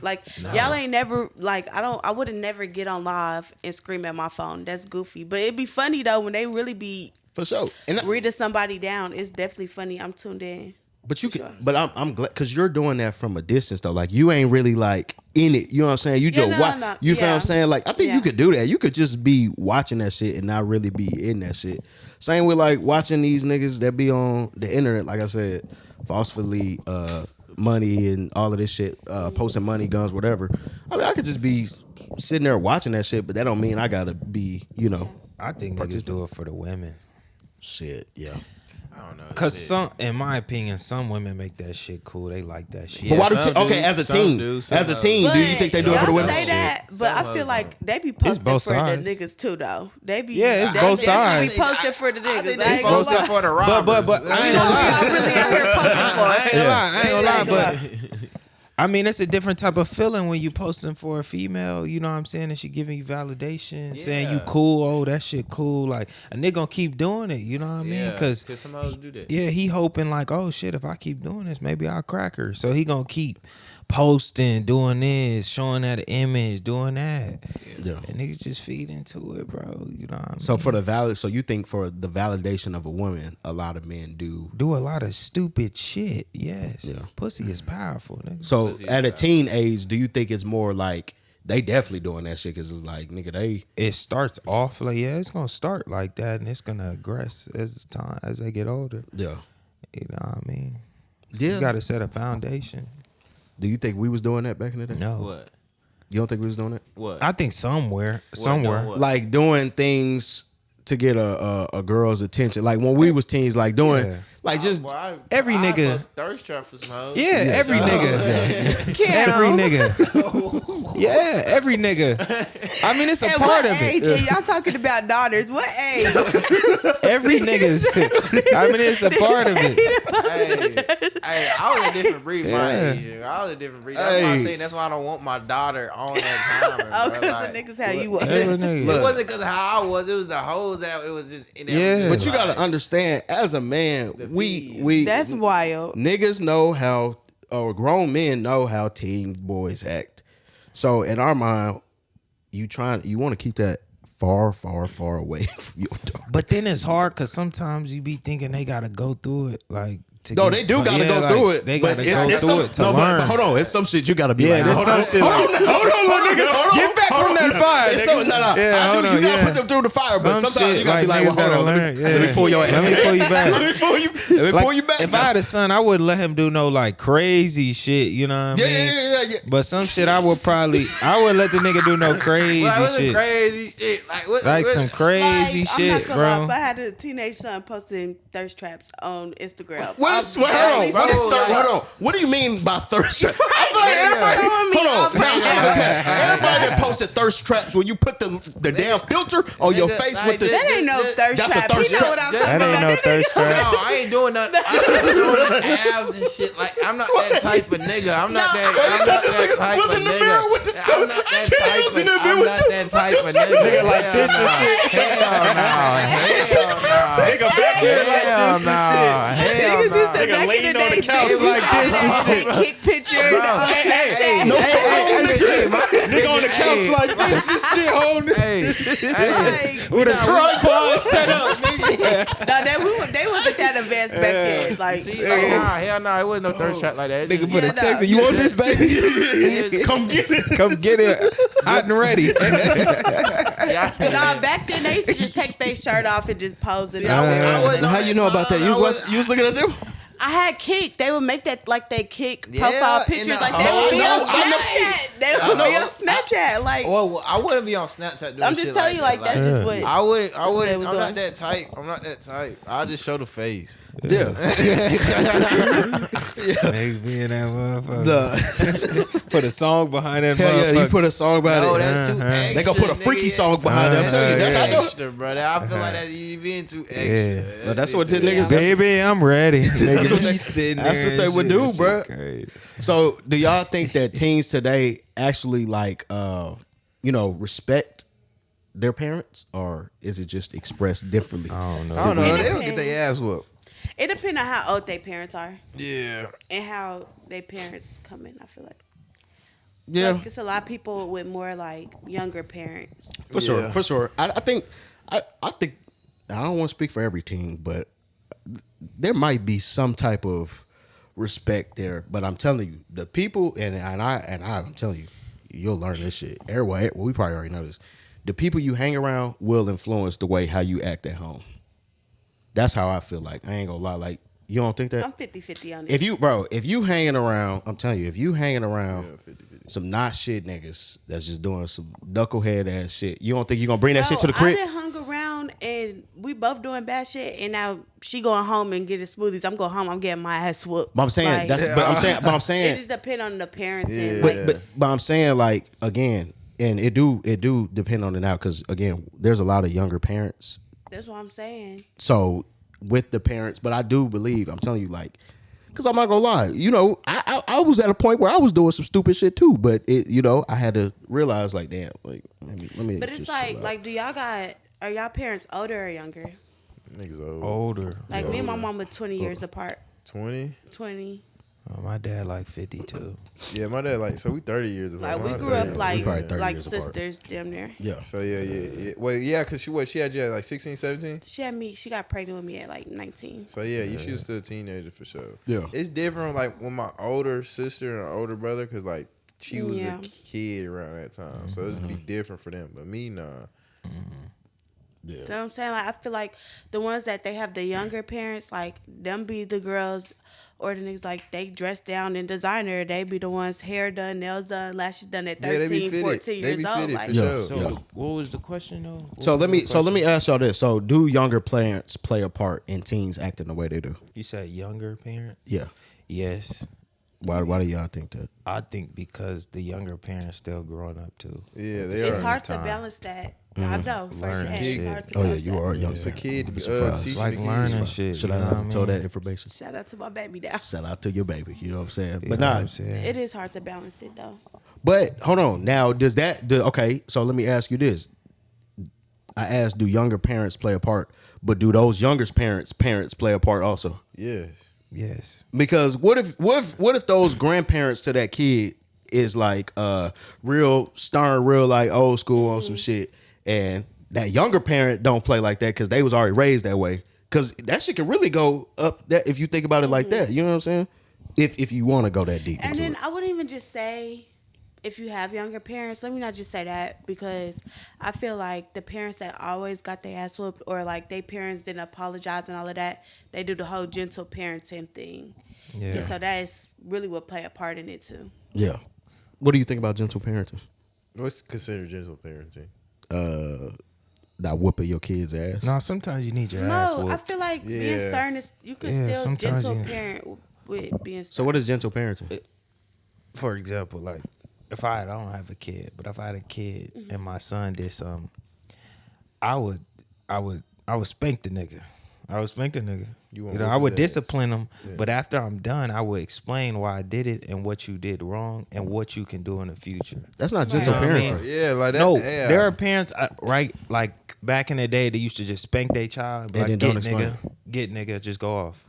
Like y'all ain't never like I would have never get on live and scream at my phone. That's goofy. But it'd be funny though when they really be For sure. And reading somebody down. It's definitely funny. I'm tuned in. but you can. But I'm glad because you're doing that from a distance though. Like you ain't really like in it. You know what I'm saying? You Yeah, just no, watch. no. You feel what I'm Yeah. saying? Like I think you Yeah. could do that. You could just be watching that shit and not really be in that shit. Same with like watching these niggas that be on the internet. Like I said, falsely money and all of this shit, posting money, guns, whatever. I mean, I could just be sitting there watching that shit, but that don't mean I gotta be, you know, I think niggas do it for the women. shit. Yeah. I don't know. Cause some, in my opinion, some women make that shit cool. They like that shit. But why do some okay do, as a some teen? do, some As a don't. teen, do you think they do it for the y'all women? say that, but Some I feel of like they be posting both for sides. the niggas too, though. They be Yeah, it's they both definitely sides. be posting for the niggas. I think I they ain't gonna posted lie. for the robbers. but I ain't gonna lie. Y'all really out here posting for I it. ain't gonna lie. I ain't gonna lie, Yeah. but I mean, it's a different type of feeling when you posting for a female. You know what I'm saying? And she giving you validation, saying you Yeah. cool. Oh, that shit cool. Like a nigga gonna keep doing it. You know what I mean? Because some hoes do that. yeah, he hoping like, oh shit, if I keep doing this, maybe I'll crack her. So he gonna keep posting, doing this, showing that image, doing that. Yeah. And niggas just feed into it, bro. You know what I mean? So so you think for the validation of a woman, a lot of men do. do a lot of stupid shit. Yes. Yeah. Pussy is powerful, nigga. So Pussy is at a bad. teen age, do you think it's more like they definitely doing that shit because it's like nigga they It starts off like, yeah, it's gonna start like that, and it's gonna aggress as they get older. yeah You know what I mean? yeah. You gotta set a foundation. Do you think we was doing that back in the day? No. What? You don't think we was doing it? What? I think somewhere. doing what? Like doing things to get a girl's attention. Like when we was teens, like doing Yeah. like just Every nigga- thirst trap for some hoes. Yeah, every nigga. Every nigga. Yeah, every nigga. I mean, it's a At part what of age? it. And y'all talking about daughters? What age? Every nigga's. I mean, it's a part of it. Hey, I was a different breed. My Yeah. age. I was a different breed. That's why I'm Hey. saying. That's why I don't want my daughter on that time. Oh, because the niggas how you was. Every nigga. It wasn't because of how I was. It was the hoes that it was just. Yeah. but you gotta understand, as a man, we That's wild. niggas know how, or grown men know how teen boys act. So in our mind, you want to keep that far, far, far away from your daughter. But then it's hard because sometimes you be thinking they gotta go through it, like. No, they do gotta go through it. They but gotta go through it to learn. But hold on, it's some shit you gotta be Yeah, like. there's hold some on, shit hold like- on, hold on, little nigga, hold on. Get back hold from on. that fire, It's nigga. so, no. Yeah, I hold know on, you gotta yeah. put them through the fire, but Some sometimes shit, you gotta be like, niggas well, hold on, gotta let me learn. pull your ass. Let me pull you back. Let me pull you back. If I had a son, I wouldn't let him do no like crazy shit. You know what I mean? Yeah. But some shit I wouldn't let the nigga do no crazy Well, it was shit. crazy shit. Like some crazy Like, shit, I'm not gonna lie, bro. if I had a teenage son posting thirst traps on Instagram. Hold on. What do you mean by thirst trap? I'm like, that's what I Hold on. all pregnant. Everybody that posted thirst traps where you put the damn filter on your face with the. That ain't no thirst That's a trap. thirst You know trap. what I'm That talking ain't about. no thirst trap. No, I ain't doing nothing. I'm not doing the abs and shit. Like I'm not that type of nigga. I'm not that type was of in the nigga. mirror with the stuff. I'm not I that can't type use in of. the mirror I'm with not the- that type of Nigga nigga. like this and shit. Hell no. Nigga back here like Hell this no. and shit. Hell Niggas used to Nigga back in leaned the on the day, couch bitch, like this and shit. that kick picture on Snapchat. No shit on this shit. Nigga on the couch like this and shit, holding it. Hey, With a tripod set up, nigga. No, they wasn't that advanced back then. Like, see, like, nah, hell no, it wasn't no thirst trap like that. Nigga put a Yeah, text no. in, you want this, baby? Come get it. Come get it. Hot and ready. nah, back then they used to just take their shirt off and just pose it. How you know about that? You was looking at them? I had Kick. They would make that like they Kick Yeah, profile in pictures. the Like they whole- would be I on know. Snapchat. They would be on Snapchat. Like Well, I wouldn't be on Snapchat doing I'm shit just telling you, like that's that. just what. I wouldn't. they I'm was not doing. that type. I'm not that type. I'll just show the face. Yeah. Niggas be in that motherfucker. The, Put a song behind that hell yeah, motherfucker. you put a song behind No, it. that's too extra. They gonna put a freaky nigga. song behind it. I'm telling you. That's I know. extra, brother. I feel like that's you being too extra. Yeah. But that's what the being too niggas- Baby, I'm ready. Nigga, what they- he sitting that's there what they and would shit. do, That shit bruh. crazy. So, do y'all think that teens today actually like, respect their parents, or is it just expressed differently? I don't know. I don't know. It They don't get their ass whooped. It depends on how old their parents are Yeah. and how their parents come in. I feel like. Yeah, Like, it's a lot of people with more like younger parents. for sure, Yeah. for sure. I think I don't want to speak for every teen, but there might be some type of respect there. But I'm telling you, the people I'm telling you, you'll learn this shit. Everywhere, we probably already know this. The people you hang around will influence the way how you act at home. That's how I feel like. I ain't gonna lie. Like, you don't think that? I'm 50-50 on this. If you hanging around, I'm telling you, if you hanging around Yeah, 50-50. some not shit niggas that's just doing some knucklehead ass shit, you don't think you gonna bring that shit to the I crib? done hung around and we both doing bad shit, and now she going home and getting smoothies. I'm going home. I'm getting my ass whooped. But I'm saying Like, but I'm it saying, just depend on the parents. And Yeah. like, but I'm saying, like, again, and it do depend on it now, because again, there's a lot of younger parents. that's what I'm saying. So with the parents, but I do believe, I'm telling you, like, because I'm not gonna lie, I was at a point where I was doing some stupid shit too, but I had to realize, like, damn, like, let me But it's just chill like, out. are y'all parents older or younger? Niggas old. Older. Like me and my mom were 20 years apart. 20. 20. Oh, my dad like 52. Yeah, my dad like, so we 30 years apart. Like we My grew dad- up like probably 30 like years apart. sisters, damn near. Yeah. So yeah. Well, yeah, cause she had you at like 16, 17. She got pregnant with me at like 19. So yeah, she was still a teenager for sure. Yeah. It's different like with my older sister and older brother, cause like she was Yeah. a kid around that time, so it'd be different for them. But me, nah. Yeah. You know what I'm saying? Like I feel like the ones that they have the younger parents, like them be the girls or the niggas like they dress down in designer. They be the ones hair done, nails done, lashes done at Yeah, they be 13, fitted. 14 They years be old. fitted Like for Yeah. sure. So, Yeah. what was the question, though? So let me ask y'all this. So do younger parents play a part in teens acting the way they do? You said younger parents? Yeah. Yes. Why do y'all think that? I think because the younger parents still growing up, too. Yeah, they it's are. hard to time. balance that. I know for sure. Learning It's shit. hard to Oh yeah, balance you that. are young. It's a kid. I'd be surprised. teaching Like the kids. learning shit. Should you I know not what have told mean? that information? Shout out to my baby now. Shout out to your baby. You know what I'm saying? You But know what nah, I'm saying? It is hard to balance it though. but hold on. Now, okay, so let me ask you this. I asked, do younger parents play a part? But do those younger parents play a part also? Yes. Yes. Because what if those grandparents to that kid is like real stern, real like old school on some shit, and that younger parent don't play like that because they was already raised that way. Because that shit can really go up that if you think about it like that. You know what I'm saying? If you want to go that deep And into then it. I wouldn't even just say if you have younger parents, let me not just say that, because I feel like the parents that always got their ass whooped or like their parents didn't apologize and all of that, they do the whole gentle parenting thing. Yeah. And so that is really what play a part in it too. Yeah. What do you think about gentle parenting? What's considered gentle parenting? Not whooping your kid's ass. No, sometimes you need your ass No, I whooped. feel like being Yeah. stern is you can Yeah, still sometimes gentle you- parent with being stern. So what is gentle parenting? For example, like if I don't have a kid, but if I had a kid and my son did something, I would spank the nigga. I would spank the nigga. I would discipline him, but after I'm done, I would explain why I did it and what you did wrong and what you can do in the future. That's not gentle parenting. Yeah, like that. No, yeah. there are parents, right? Like back in the day, they used to just spank their child. Be And like, then don't get nigga, just go off.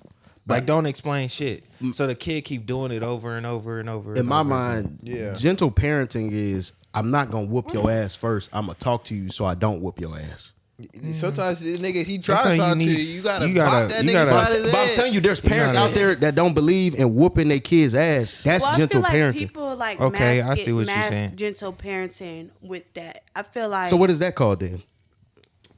Like, don't explain shit. So the kid keep doing it over and over and over. In my mind, gentle parenting is I'm not gonna whoop your ass first. I'm gonna talk to you so I don't whoop your ass. Sometimes this nigga, he try to talk to you. You gotta block that nigga gotta- side his But I'm head. telling you, there's parents out there that don't believe in whooping their kids' ass. That's Well, gentle I feel like parenting. people like Okay, mask I see what you're saying. gentle parenting with that. I feel like. So what is that called then?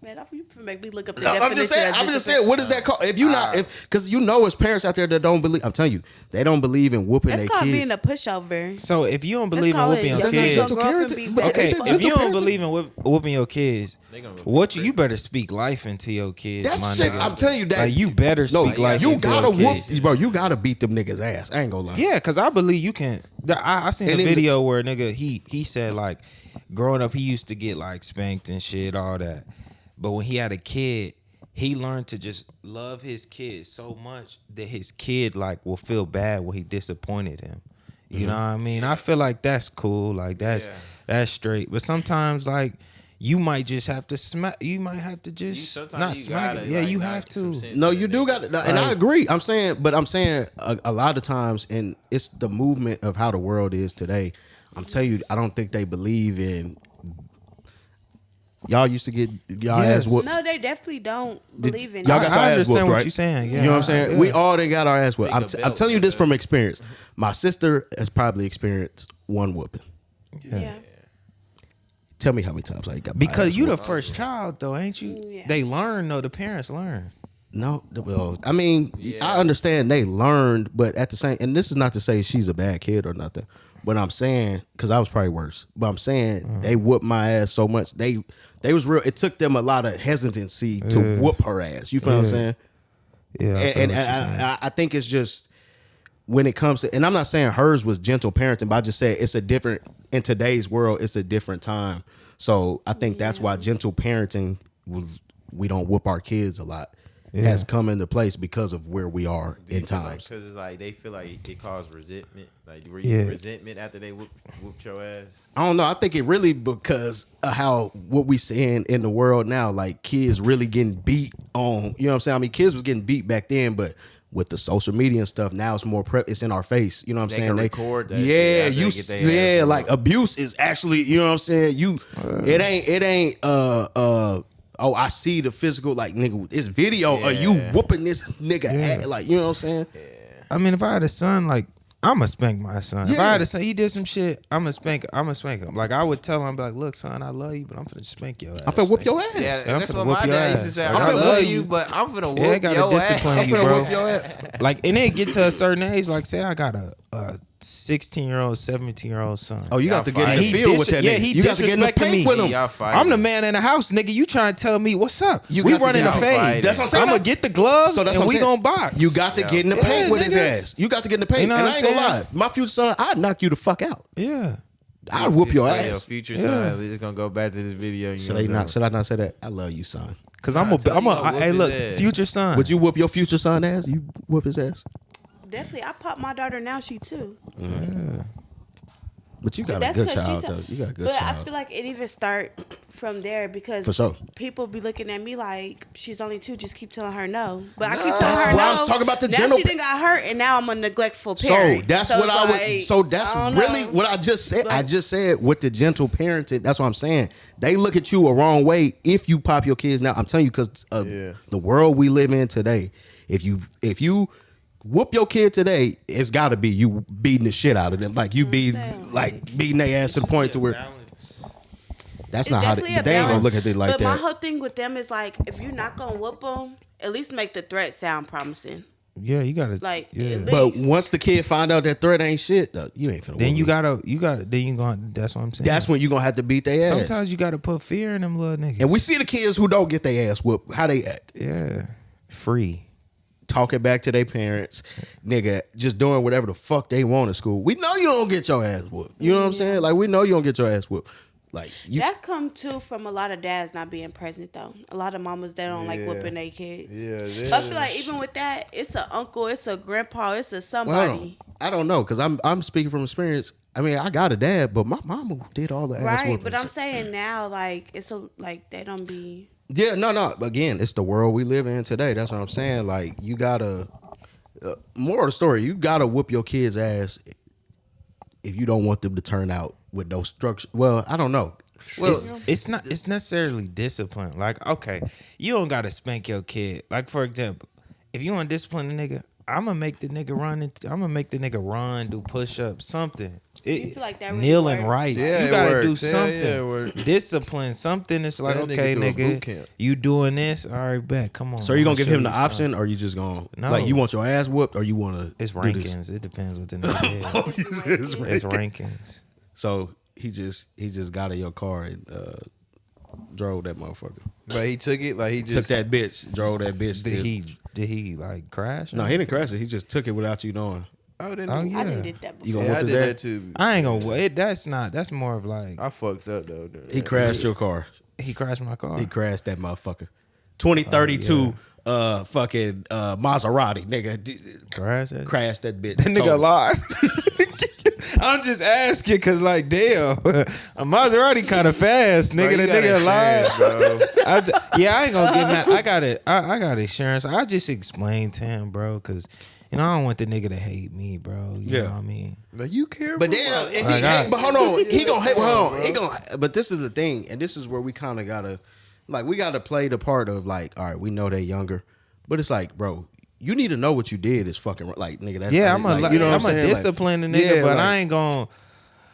Man, you make me look up the No, definition. I'm just saying. of I'm just gentle saying. What is that called? If you not, because you know, it's parents out there that don't believe. I'm telling you, they don't believe in whooping their It's called kids. being a pushover. So if you don't Let's believe in call it whooping your young kids, adult Gentle grow up and parenting. be okay, Is it if gentle you don't parenting? believe in whooping your kids, They you better speak life into your kids. That my shit, nigga. I'm telling you that. Like, you better speak life You into gotta your whoop, kids. bro. You gotta beat them niggas' ass. I ain't gonna lie. Yeah, because I believe you can. I seen a And then video where a nigga he said like growing up he used to get like spanked and shit, all that. But when he had a kid, he learned to just love his kid so much that his kid like will feel bad when he disappointed him. You know what I mean? I feel like that's cool. Like that's straight. But sometimes like you might just have to smack. You might have to just not smack it. Yeah, you have to. No, you do got to, and I agree. I'm saying a lot of times, and it's the movement of how the world is today. I'm telling you, I don't think they believe in. Y'all used to get y'all ass whooped. No, they definitely don't believe in Y'all it. got your I ass understand whooped, what right? you're saying. Yeah, You know what I'm saying? yeah. We all done got our ass whooped. Make a I'm belt telling you this with from that. experience. My sister has probably experienced one whooping. Yeah. Tell me how many times I got my Because ass you the whooped. first child though, ain't you? Yeah. They learn though. The parents learn. No, well, I mean, I understand they learned, but at the same, and this is not to say she's a bad kid or nothing, but I'm saying, because I was probably worse, but I'm saying they whooped my ass so much, they was real, it took them a lot of hesitancy to whoop her ass. You feel what I'm saying? Yeah, And I think it's just, when it comes to, and I'm not saying hers was gentle parenting, but I just said it's a different, in today's world, it's a different time. So I think that's why gentle parenting, we don't whoop our kids a lot, has come into place because of where we are in times. Because it's like they feel like it caused resentment. Like were you resentment after they whooped your ass? I don't know. I think it really because of how what we seeing in the world now, like kids really getting beat on. You know what I'm saying? I mean, kids was getting beat back then, but with the social media and stuff, now it's more it's in our face. You know what I'm They saying? can record that yeah, shit after they get their ass like whooped. abuse is actually. You know what I'm saying? It ain't. Oh, I see the physical, like, nigga, it's video of you whooping this nigga, like, you know what I'm saying? I mean, if I had a son, like, I'ma spank my son. If I Yeah. had a son, he did some shit, I'ma spank him. Like, I would tell him, be like, look, son, I love you, but I'm finna spank your ass. I'm finna whoop your ass. Yeah, I'm that's finna what whoop my your dad used to ass. say. Like, I I love love you, you. but I'm finna Yeah, I whoop gotta your discipline ass. you, bro. your ass. Like, and then get to a certain age, like, say I got a 16-year-old, 17-year-old son. Oh, you got to get in the He field with that yeah, nigga. he You got to get in the disrespecting paint me. with him. Y'all fighting. I'm the man in the house, nigga. You trying to tell me what's up? You We got to running get a out fade. fighting. That's what I'm saying. I'm gonna get the gloves So that's and what I'm we saying. gonna box. You got to get in the paint Yeah, with his nigga. ass. You got to get in the paint. You know And what I ain't gonna I'm lie. saying? My future son, I'd knock you the fuck out. Yeah. I'd whoop your Display ass. future son. We're just gonna go back to this video. Should I not say that? I love you, son. Cause Nah, I'm a tell you gonna hey, whoop look, his ass. future son. Would you whoop your future son ass? You whoop his ass? Definitely. I pop my daughter now, she too. But you got a That's good 'cause child, she's a- though. You got a good But I child. feel like it even start from there because For sure. people be looking at me like she's only 2. Just keep telling her no. But I keep telling That's her why no. I'm talking about the now general- she done got hurt, and now I'm a neglectful So parent. that's what it's I would. like, So that's I don't really know. what I just said. I But- just said with the gentle parenting. That's what I'm saying. They look at you a wrong way if you pop your kids now. I'm telling you because the world we live in today. If you whoop your kid today, it's got to be you beating the shit out of them. Like you be like beating their ass to the point to where that's It's not how definitely a they ain't gonna balance. look at it like but my that. whole thing with them is like, if you're not gonna whoop them, at least make the threat sound promising. Yeah, you gotta Like, yeah. at But least. once the kid find out that threat ain't shit, though, you ain't finna. Then whoop you me. gotta then you gonna that's what I'm saying. That's when you gonna have to beat their ass. Sometimes you gotta put fear in them little niggas. And we see the kids who don't get their ass whooped. How they act? yeah. Free. talking back to their parents, nigga, just doing whatever the fuck they want at school. We know you don't get your ass whooped. You know what I'm saying? Like, we know you don't get your ass whooped. Like, you, That come too from a lot of dads not being present though. A lot of mamas that don't like Yeah. whooping their kids. Yeah, But I feel like even with that, it's an uncle, it's a grandpa, it's a well, somebody. I don't know, because I'm speaking from experience. I mean, I got a dad, but my mama did all the ass Right, whooping. but I'm saying now, like they don't be. Yeah, no. Again, it's the world we live in today. That's what I'm saying. Like, you gotta. More of the story, you gotta whoop your kid's ass if you don't want them to turn out with no structure. Well, I don't know. Well, It's not. It's necessarily discipline. Like, okay, you don't gotta spank your kid. Like, for example, if you want to discipline a nigga, I'm gonna make the nigga run. I'm gonna make the nigga run, do push ups, something. You feel like that really kneeling works? rights. Yeah, You it gotta do works. Yeah, something. yeah, it works. Discipline, something. It's like, That nigga okay, do a boot camp. you doing this? All right, bet. Come on. so you gonna I'ma give show him the you option, something. or you just gonna No. like you want your ass whooped, or you want to? It's rankings. It depends what the nigga is. It's rankings. So he just got in your car and drove that motherfucker. But he took it like he just Took that bitch, drove that bitch. Did he like crash? No, he didn't crash it. He just took it without you knowing. Oh, then Oh, yeah. I done did that You before. gonna I whoop his did ass? that too. I ain't gonna. That's more of like I fucked up though. He crashed your car. he crashed my car. He crashed that motherfucker. 2032 fucking Maserati, nigga. Crashed it. Crashed that bitch. That nigga Totally. alive. I'm just asking because, like, damn, a Maserati kind of fast, nigga. Bro, you That got nigga alive. insurance, bro. I ain't gonna get mad. I got it. I got insurance. I just explained to him, bro, because I don't want the nigga to hate me, bro. You know what I mean? Like, you care, But bro? damn, if he Like, hate, but hold on, he gonna hate. Hold on, bro. he gonna. But this is the thing, and this is where we kind of gotta, like, we gotta play the part of like, all right, we know they're younger, but it's like, bro, you need to know what you did is fucking like, nigga. That's Yeah, like, you know what I'm a saying? discipline the Like, nigga, yeah, but like- I ain't gonna.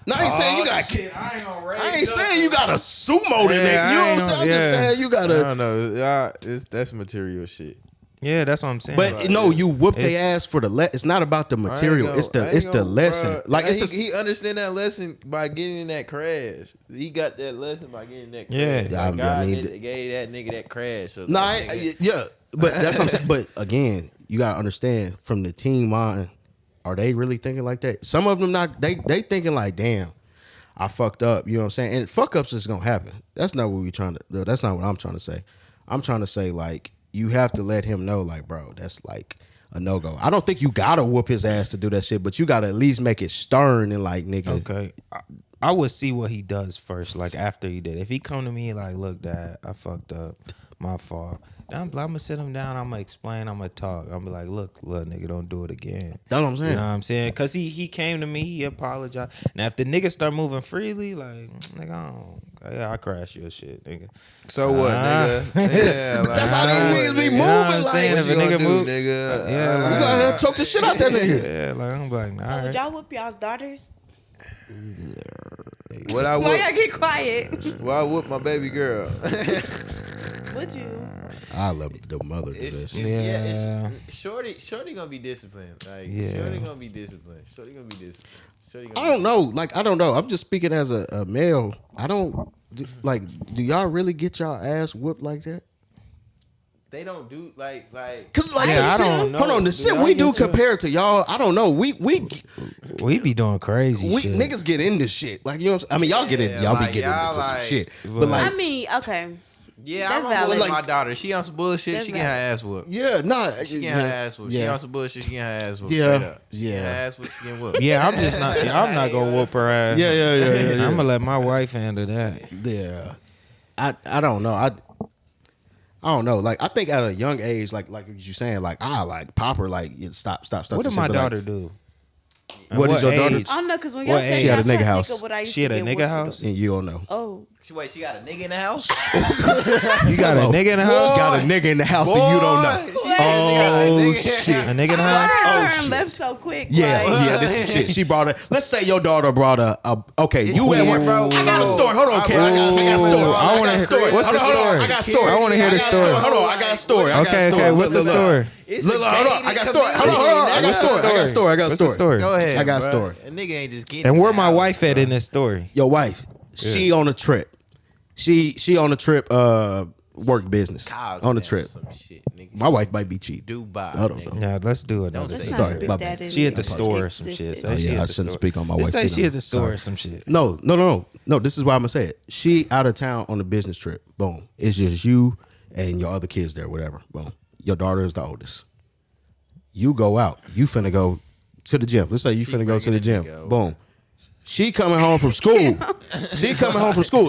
No, I ain't saying you got. I ain't gonna raise I ain't up. saying you got a sumo the Yeah, nigga. You know what I I'm ain't saying? I'm no- just yeah. saying you I gotta. don't know. That's material shit. Yeah, that's what I'm saying. But no, you whoop It's- their ass for the it's not about the material. It's the lesson. Bruh. Like it's he the understand that lesson by getting in that crash. He got that lesson by getting in that crash. Yeah. Like, Yeah, I God need gave that nigga that crash. So no, that nigga- yeah. But that's what I'm saying. But again, you gotta understand from the team mind, are they really thinking like that? Some of them not. They thinking like, damn, I fucked up. You know what I'm saying? And fuck ups is gonna happen. That's not what we trying to. That's not what I'm trying to say. I'm trying to say like you have to let him know like, bro, that's like a no go. I don't think you gotta whoop his ass to do that shit, but you gotta at least make it stern and like, nigga. Okay. I would see what he does first, like after he did. If he come to me like, look, Dad, I fucked up, my fault. Then I'm gonna sit him down. I'm gonna explain. I'm gonna talk. I'm gonna be like, look, nigga, don't do it again. That's what I'm saying. You know what I'm saying? Cause he came to me. He apologized. Now if the nigga start moving freely, like, nigga, I crash your shit, nigga. So what, nigga? Yeah, like, That's how these niggas be You moving. know what I'm Like, saying? what If you a gonna nigga do, move, nigga? yeah, you like- go ahead and choke the shit out that nigga. yeah, like I'm like, nah, So all would right. y'all whoop y'all's daughters? What I Why y'all whoop? get quiet? Well, I whoop my baby girl. Would you? I love the mother do that shit. Yeah. Shorty gonna be disciplined. Like, Yeah. Shorty gonna be disciplined. Shorty gonna be disciplined. Shorty gonna I don't know. Like, I don't know. I'm just speaking as a male. I don't like. Do y'all really get y'all ass whooped like that? They don't do like. Cause like Yeah, the I shit, don't know. hold on, the Do shit y'all we do get to- compared to y'all, I don't know. We We be doing crazy shit. niggas get into shit. Like, you know what I'm saying? I mean, y'all get in, Yeah, y'all like, be getting y'all into some like- shit. But But like, I mean, okay. Yeah, That's I'm gonna valid. bully Like- my daughter. She on some bullshit. That's She get her valid. ass whooped. yeah, nah, She get her ass whooped. She yeah. on some bullshit. She get her ass whooped. Yeah, Straight up. She get her yeah. ass whooped. She get whooped. Yeah, I'm just not. I'm not gonna whoop her ass. Yeah. I'm gonna let my wife handle that. Yeah, I don't know. I don't know. Like, I think at a young age, like what you saying, like I like pop her, like stop. What this did shit, my but, like, daughter do? And What is your daughter- age? I don't know, because when y'all What said age? She had a that, I'm nigga trying to house. think of what I used She to had a get nigga whooped for. house? And you don't know. Oh, Wait, she got a nigga in the house? You got a nigga in the house? Got a nigga in the house and you don't know. Oh shit! A nigga in the house? I shit. left so quick. Yeah, like, yeah, this some shit. She brought a. Let's say your daughter brought a okay, you weird, at work. bro. I got a story. Hold on, Kay. I got a story. I wanna got a hear- story. what's the Hold on, story? I got a story. I wanna hear the got a story. Hold on, I got a story. I got a Okay, story. okay. What's the Look, story? It's Look, hold on. I got a story. Hold on. I got a What's the story. I got a story. I got a What's the story. story? Go ahead. I got a bruh. story. A nigga ain't just getting. And in where the my house, wife at bruh. in this story? Your wife, she on a trip. She on a trip. work business on the trip. Some shit, nigga. My wife might be cheating. Dubai. I don't nigga. know. Yeah, let's do it. Don't say Sorry, my bad. She at the store or some shit. Say Oh, she yeah, at I the shouldn't store. speak on my Just wife. say she at the store or some shit. No. This is why I'm gonna say it. She out of town on a business trip. Boom. It's just you and your other kids there. Whatever. Boom. Your daughter is the oldest. You go out. You finna go to the gym. Let's say you finna go to the gym. Boom. She coming home from school.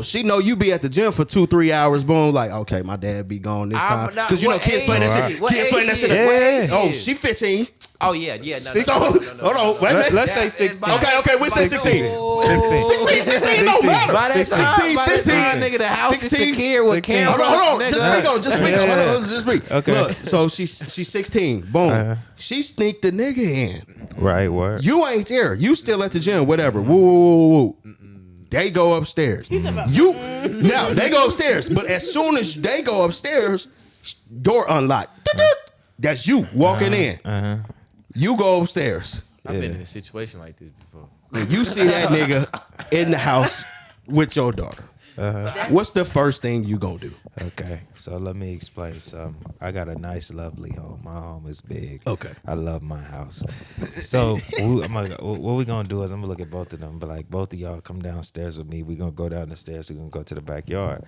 She know you be at the gym for 2-3 hours. Boom, like, okay, my dad be gone this time. Because you know kids playing that shit. Kids playing that shit. Yeah. Oh, she 15. Oh yeah. No, So, hold on. Wait a minute. Let's say 16. Okay, we say 16. 16, 15 don't matter. By that 16, time, 15. nigga, the house 16, is secure with 16. cameras. Hold on. nigga. Just speak. Hold on. Just speak. Okay. Look, so she's 16. Boom. She sneaked the nigga in. Right, word. You ain't there. You still at the gym. Whatever. Woo. They go upstairs. Now they go upstairs, but as soon as they go upstairs, door unlocked. That's you walking in. You go upstairs. I've been in a situation like this before. And you see that nigga in the house with your daughter. What's the first thing you gonna do? Okay, so let me explain something. I got a nice, lovely home. My home is big. Okay. I love my house. So what we gonna do is I'm gonna look at both of them, but like both of y'all come downstairs with me. We gonna go down the stairs. We gonna go to the backyard.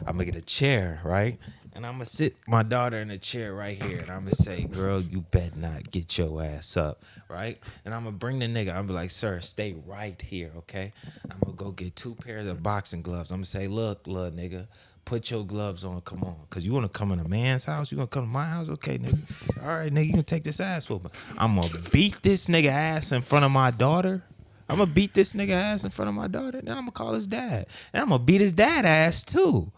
I'm gonna get a chair, right? And I'm gonna sit my daughter in a chair right here, and I'm gonna say, "Girl, you bet not get your ass up, right?" And I'm gonna bring the nigga. I'm gonna be like, "Sir, stay right here, okay?" I'm gonna go get 2 pairs of boxing gloves. I'm gonna say, "Look, little nigga, put your gloves on. Come on, cause you wanna come in a man's house. You gonna come to my house, okay, nigga? All right, nigga, you can take this ass whooping. I'm gonna beat this nigga ass in front of my daughter." I'm gonna beat this nigga ass in front of my daughter. Then I'm gonna call his dad, and I'm gonna beat his dad ass too.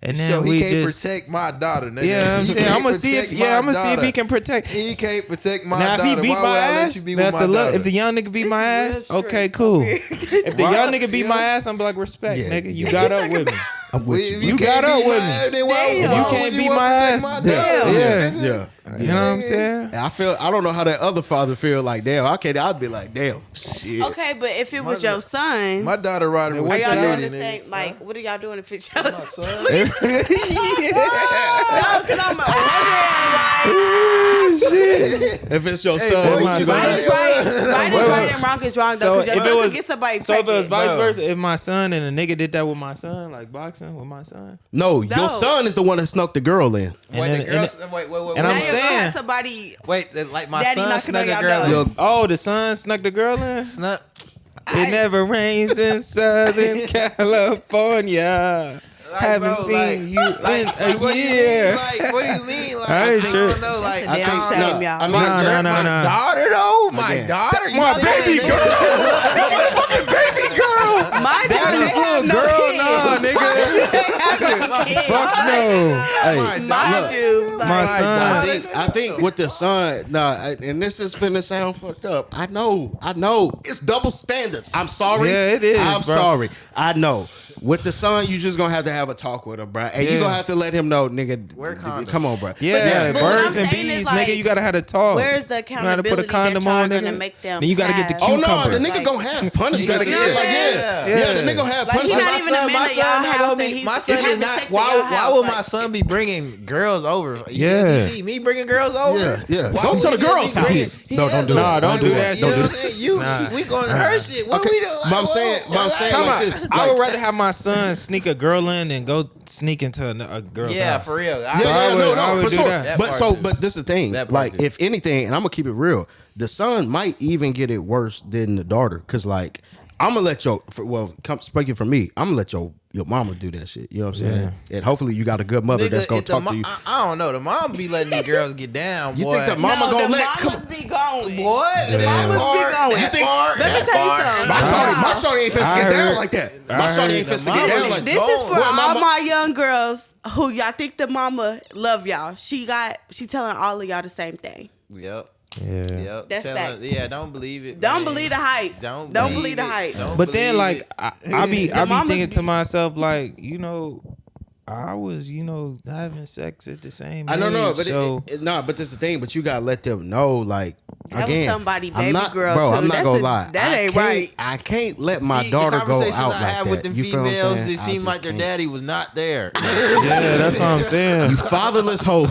And then So we he can't just protect my daughter, nigga. Yeah, I'm He saying can't I'm gonna see if protect my I'm gonna see if daughter. he can protect. He can't protect my Now if daughter. he beat Why would my I let ass, you be now with if my the daughter? if the young nigga beat my ass, real okay, strict cool. over here. If the Why? young nigga beat Yeah. my ass, I'm be like, respect, Yeah, nigga. You yeah. got up with me. I'm with If you. You can't got up beat with my me. ass, then why Damn. would You you can't beat want my to protect ass. my Yeah. daughter? Yeah. nigga? You know what I'm saying? I don't know how that other father feel. Like, damn, okay, I'd be like, damn, shit. Okay, but if it was your son, My daughter riding with are y'all doing security, the nigga. same? Like, what are y'all doing if it's your My son? son. No, because I'm If it's your Hey, son, boy, what you wondering, gonna right do? is right. Right is right and wrong is wrong, though, because your son could get somebody so if it was pregnant. vice No. versa, if my son and a nigga did that with my son, like boxing with my son, No, your No. son is the one that snuck the girl in. Wait, then- the girls, wait. and Now I'm you're gonna saying- have somebody. Wait, like my Daddy son knocking on snuck a your girl door. in. Your, oh, the son snuck the girl in. Snuck. It never rains in Southern California. Haven't bro, seen you in a what do you year. mean? Like, what do you mean? Like, I ain't I sure. don't know. Like, That's a I damn don't shame, know. y'all. I mean, No. My daughter though, my Again. daughter, you My know baby that, girl. baby girl. My That is daughter little girl, nah, nigga. Fuck no. Hey, Mind you, My like, son. I think with the son, and this is finna sound fucked up. I know, it's double standards. I'm sorry. Yeah, it is, I'm bro. sorry. I know. With the son, you just gonna have a talk with him, bro. And you Yeah. gonna have to let him know, nigga. Wear condoms. Come on, bro. Yeah, But what birds I'm and saying is, bees, like, nigga. You gotta have a talk. where's the You gotta put a accountability condom that y'all on, gonna nigga. make them Then you gotta get the have? Oh no, cucumber. the nigga Like- gonna have punishment. Nigga, Like, yeah, the nigga gonna have Like, he punishment. not even a man at y'all house, and he's my son is having not. sex at y'all Why house, would like- my son be bringing girls over? Yeah. Does he see me bringing girls over? Yeah. Why Go would to the he be girl's bringing- house. No, don't do Nah, that. don't do that. You know Don't what do I'm saying? You, Nah. we going to her shit. What Okay, we doing? but I'm saying Talking like about- this. I like- would rather have my son sneak a girl in than go sneak into a girl's house. Yeah, for real. Yeah, I yeah, would- I no, would for do sure. that. But part too. but this is the thing. That part Like, too. if anything, and I'm gonna keep it real, the son might even get it worse than the daughter. Cause like, I'm gonna let speaking for me, I'm gonna let your mama do that shit. You know what I'm saying? And hopefully you got a good mother that's gonna if the talk to you. I don't know. The mom be letting these girls get down. You boy. think the mama No, gonna the let? mamas be going. What? The mamas be going. You think- Let me tell you something. My shorty ain't finna I get down heard- like that. I My shorty heard ain't the finna get down like This that. is for Where all mama- my young girls who y'all think the mama love y'all. She telling all of y'all the same thing. Yep. Yeah. Yep. That's Tell fact. her- Yeah, don't believe it. Don't man. believe the hype. Don't believe the it. hype. Don't But then, believe like, it. I be mamas thinking to be- myself, like, I was, having sex at the same age. I don't know, but so but that's the thing. But you gotta let them know, like, That Again, was somebody I'm baby not, girl bro. too. I'm not That's gonna lie. That I ain't can't- right. I can't let my See, daughter the go conversations out I like have that. with them You feel what I'm females, saying? it I seemed just like their can't. daddy was not there. Yeah, that's what I'm saying. You fatherless hoe.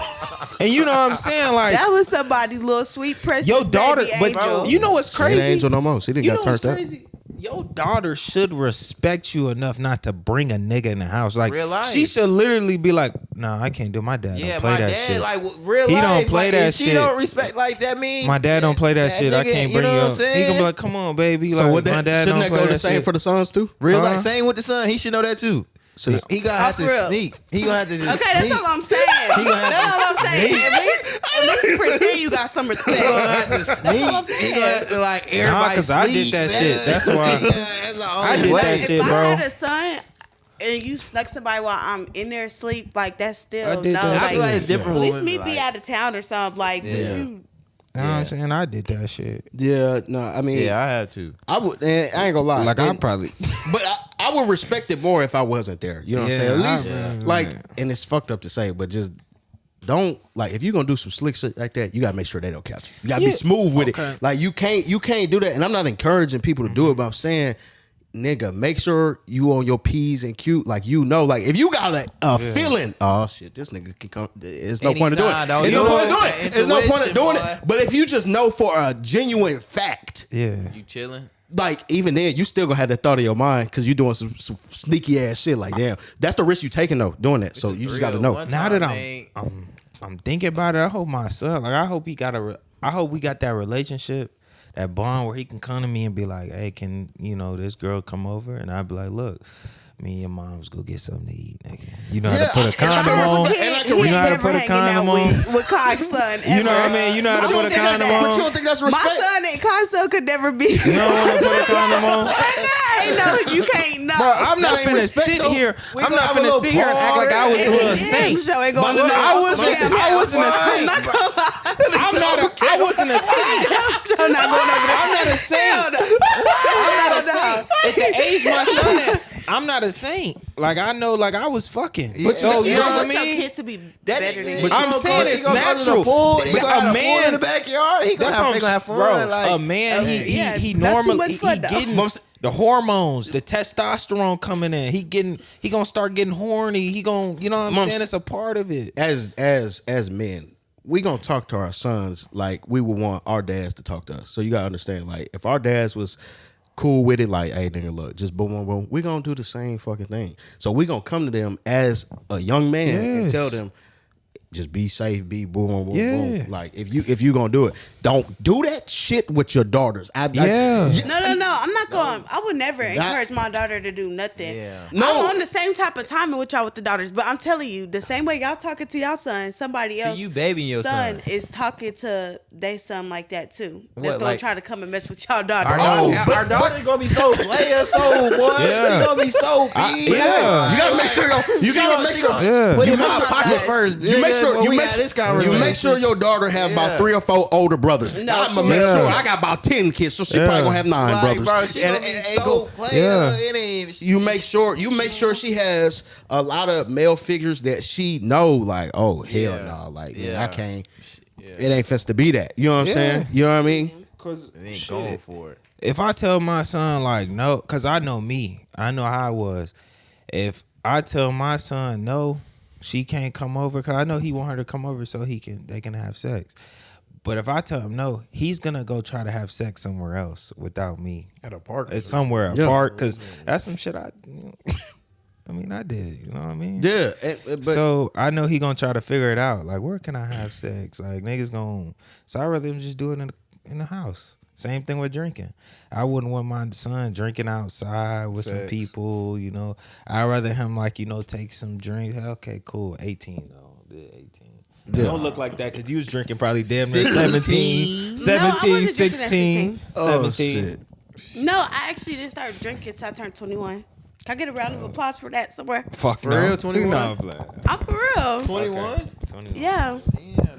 And you know what I'm saying? Like, That was somebody's little sweet precious your daughter, baby but angel. you know what's She ain't crazy? an angel no more. She didn't You got know what's turned up. crazy? Your daughter should respect you enough not to bring a nigga in the house. Like, Real life. she should literally be like, "No, I can't do. My dad Yeah, don't play my that dad, shit. like real He life. don't play like, that if she shit. don't respect like that mean My dad don't play that shit. I nigga, can't bring you you know up." what I'm He saying? gonna be like, "Come on, baby." So Like, would my that dad shouldn't don't that play go the that same shit. for the sons too? Real Uh-huh. like same with the son. He should know that too. So He gonna have for real. to sneak. He gonna have to just Okay, that's sneak. all I'm saying. He gonna have That's all I'm to saying. sneak. At least pretend you got some He gonna respect. have to sneak. He gonna have to like everybody 'cause I did sleep, that man. shit. That's why. Yeah, that's the I only did way. that shit, If bro. I had a son and you snuck somebody while I'm in there asleep, like that's still I did no. that I Like, feel like shit. it's different at least women, me like, be out of town or something. Like, but Yeah. you. You know what I'm saying? I did that shit. Yeah, no, I mean, Yeah, I have to. I would. And I ain't gonna lie. Like, I And- probably. But I would respect it more if I wasn't there. You know what I'm saying? At Yeah, least, I- like, and it's fucked up to say, but just don't like if you're gonna do some slick shit like that, you gotta make sure they don't catch you. You gotta be Yeah. smooth with Okay. it. Like you can't do that. And I'm not encouraging people to do it, but I'm saying, nigga, make sure you on your P's and Q's. Like like if you got a feeling, oh shit, this nigga can come. There's no point of doing Anytime, it. don't There's no do point of it. doing it. There's no point of Intuition, doing boy. it. But if you just know for a genuine fact, Yeah. You chilling? like even then, you still gonna have that thought in your mind because you're doing some sneaky ass shit. Like damn, that's the risk you taking though, doing that. So you just gotta know. Now that I'm thinking about it, I hope my son, like, I hope he got I hope we got that relationship, that bond where he can come to me and be like, "Hey, can this girl come over?" And I'd be like, "Look, me and your mom's go get something to eat, nigga. You know how to put a condom on. You know how to put a condom on. with Cox's son. Ever. You know what I mean? You know how to But you put a don't think condom that- But you on. don't think that's respect? My son and Cox's son could never be. You don't want to put a condom on." I know you can't know. Bro, I'm not That ain't finna respect, sit though. here. We I'm gonna not have a finna little sit here and act like I was a party. little saint. Show ain't gonna But know. I wasn't a saint. I'm not I wasn't a saint. I'm not going over there. I'm not a saint. I'm not a saint. At the age my son at, I'm not a saint. Like, I know, like, I was fucking. But So, you you know don't what I want your mean? kid to be That better nigga- than but you. I'm gonna saying go- it's he gonna go to the natural. pool, he But gonna have a a pool man- in the backyard. He gonna That's have, what they I'm gonna have fun. bro, like, a man, yeah, he not too normally much fun, he though. getting the hormones, the testosterone coming in. He gonna start getting horny. He gonna, you know what I'm Mums- saying? It's a part of it. As men, we gonna talk to our sons like we would want our dads to talk to us. So you gotta understand, like, if our dads was cool with it, like, hey nigga, look, just boom, boom, boom, we gonna do the same fucking thing. So we gonna come to them as a young man and Yes. tell them, just be safe, be boom, boom, boom, Yeah. boom. Like if you gonna do it, don't do that shit with your daughters. Yeah. No. I'm not going. I would never encourage my daughter to do nothing. Yeah. No. I'm on the same type of timing with y'all with the daughters, but I'm telling you, the same way y'all talking to y'all son, somebody else, you babying your son. is talking to their son like that too. That's What, gonna like- try to come and mess with y'all daughter. Our daughter's gonna be so player, so boy. Yeah. She gonna be so big. yeah. You gotta make sure you gotta make sure Yeah. Put you him make in my sure- pocket first. You make sure When we had this conversation. you make sure your daughter have Yeah. about 3 or 4 older brothers. No, I'm gonna make yeah. sure I got about 10 kids, so she Yeah. probably gonna have 9 Like, brothers. bro, she And gonna be it so go- player. Yeah. It ain't. you make sure she has a lot of male figures that she know, like, oh hell Yeah. no, like man, Yeah. I can't. Yeah. It ain't fits to be that. You know what I'm Yeah. saying? You know what I mean? Cause It ain't going for it. if I tell my son like no, cause I know me, I know how I was. If I tell my son no, she can't come over, cause I know he want her to come over so they can have sex. But if I tell him no, he's gonna go try to have sex somewhere else without me. At a park. It's somewhere Yeah. apart, cause that's some shit I did. You know what I mean? Yeah, but So I know he gonna try to figure it out. Like, where can I have sex? Like, niggas gonna. So I rather him just do it in the house. Same thing with drinking. I wouldn't want my son drinking outside with some Facts. people. You know, I'd rather him take some drinks. Okay, cool. 18 though. Yeah, 18. Yeah. Don't look like that because you was drinking probably damn near 17, No, I wasn't 17, drinking at 16, oh 17. shit. No, I actually didn't start drinking until I turned 21. Can I get a round of applause for that somewhere? Fuck For no. real, 21? No, black. I'm for real. 21. 21. Yeah.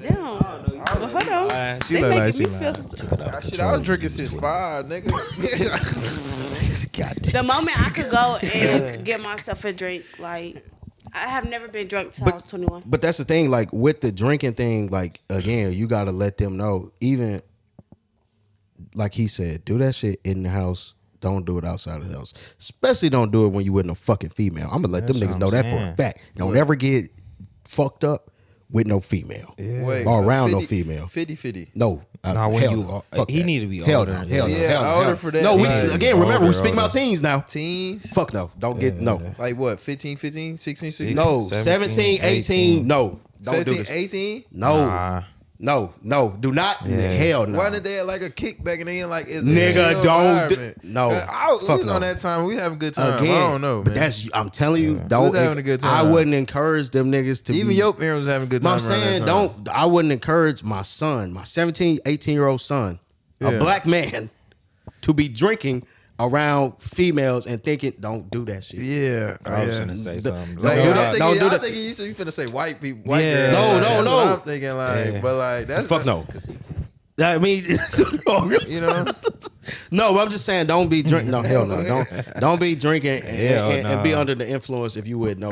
Damn. But hold on. She They look like making she me feel lying. some- Shit, I was drinking since 5, nigga. God damn. The moment I could go and get myself a drink, like, I have never been drunk till I was 21. But that's the thing, like with the drinking thing, like again, you gotta let them know, even like he said, do that shit in the house. Don't do it outside of the house. Especially don't do it when you with no fucking female. I'm gonna let them niggas know that for a fact. Don't ever get fucked up with no female. Yeah. Wait, or around 50, no female. 50-50. No. Nah, when hell you no. Fuck he that. need to be hell older. No, hell no, Yeah, hell no, older hell for no. that. No, we Right. again remember we Older, speaking about older. teens now. Teens? Fuck no. Don't get no. Like what? 15, 16, 16? No, 17, 18, no. Don't 17, do this. 18? No. Nah. No. Do not. Yeah. Hell no. Why did they like a kickback and then like it's Nigga, a chill don't environment? no. We Fuck was no. on that time. We having a good time. Again, I don't know, man. but that's I'm telling you, don't. We was having a good I time. wouldn't encourage them niggas to even be, your parents was having a good But time. I'm around saying that time. I wouldn't encourage my son, my 17, 18-year-old son, a Yeah. black man, to be drinking around females and thinking, don't do that shit. Yeah, I was yeah. gonna say The- something. Don't do that. Don't do I that. think you finna say white people, white Yeah. girls. No, That's no. what I'm thinking like, Yeah. but like that's Fuck no. I mean, You know, no, but I'm just saying, don't be drinking. No, hell no, don't be drinking Hell and be nah. under the influence if you would no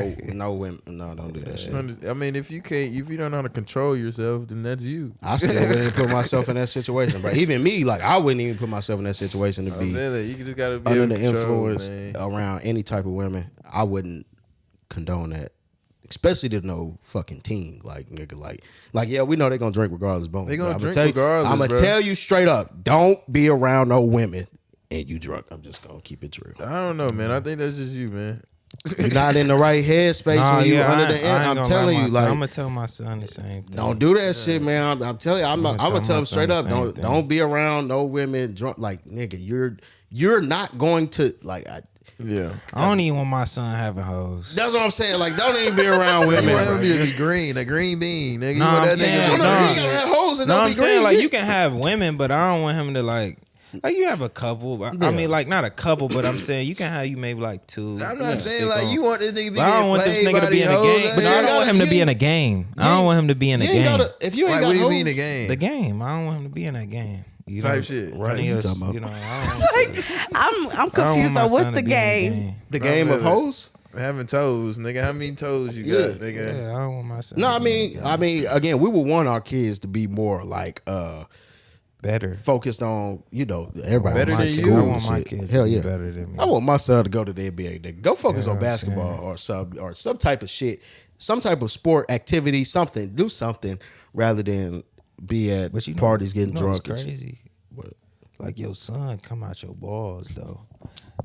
women. No, don't do that shit. I mean, if you don't know how to control yourself, then that's you. I still wouldn't put myself in that situation, bro. Even me, like I wouldn't even put myself in that situation to be You just gotta be under in the control, influence man. around any type of women. I wouldn't condone that, especially to no fucking teen. Like nigga, like yeah, we know they're gonna drink regardless. Boom. They gonna But drink tell regardless, I'm gonna bro. tell you straight up, don't be around no women and you drunk. I'm just gonna keep it true. I don't know, man. I think that's just you, man. You're not in the right headspace when you under the. I'm telling you, like I'm gonna tell my son the same thing. don't do that shit, man. I'm telling you, I'm gonna tell him straight up. the same Don't be around no women drunk. Like nigga, you're not going to like. Yeah. I don't even want my son having hoes. That's what I'm saying. Like don't even be around You women. want bro. him to be green, a green bean, nigga. You Nah, want I'm that saying, nigga? No, nah. you gotta have hoes and No, don't I'm be saying green. like you can have women, but I don't want him to like you have a couple. I mean like not a couple, but I'm saying you can have you maybe like two. I'm not saying like you want this nigga to be But I don't want this getting nigga to be in a played game. by But these I hoes. don't want him to be in a game. I don't want him to be in a You ain't game. gotta if you ain't Like, got what do you hoes, mean the game? The game. I don't want him to be in that game. You Type know, shit. Running You your, talking about? you know, I don't I'm I don't want confused my on what's son the to be in game. the game of hoes. Having toes, nigga. How many toes you Yeah. got, nigga? Yeah, I don't want my son. No, to I be in that mean, game. again, we would want our kids to be more like better. focused on, everybody. Better wants than to you. school I and want my shit. kids Hell to be yeah. better than me. I want my son to go to the NBA. Nigga. Go focus Yeah, on I'm basketball or some type of shit, some type of sport activity, something. Do something rather than be at But you know, parties getting you know what's drunk. and shit. crazy. What? Like your son come out your balls though.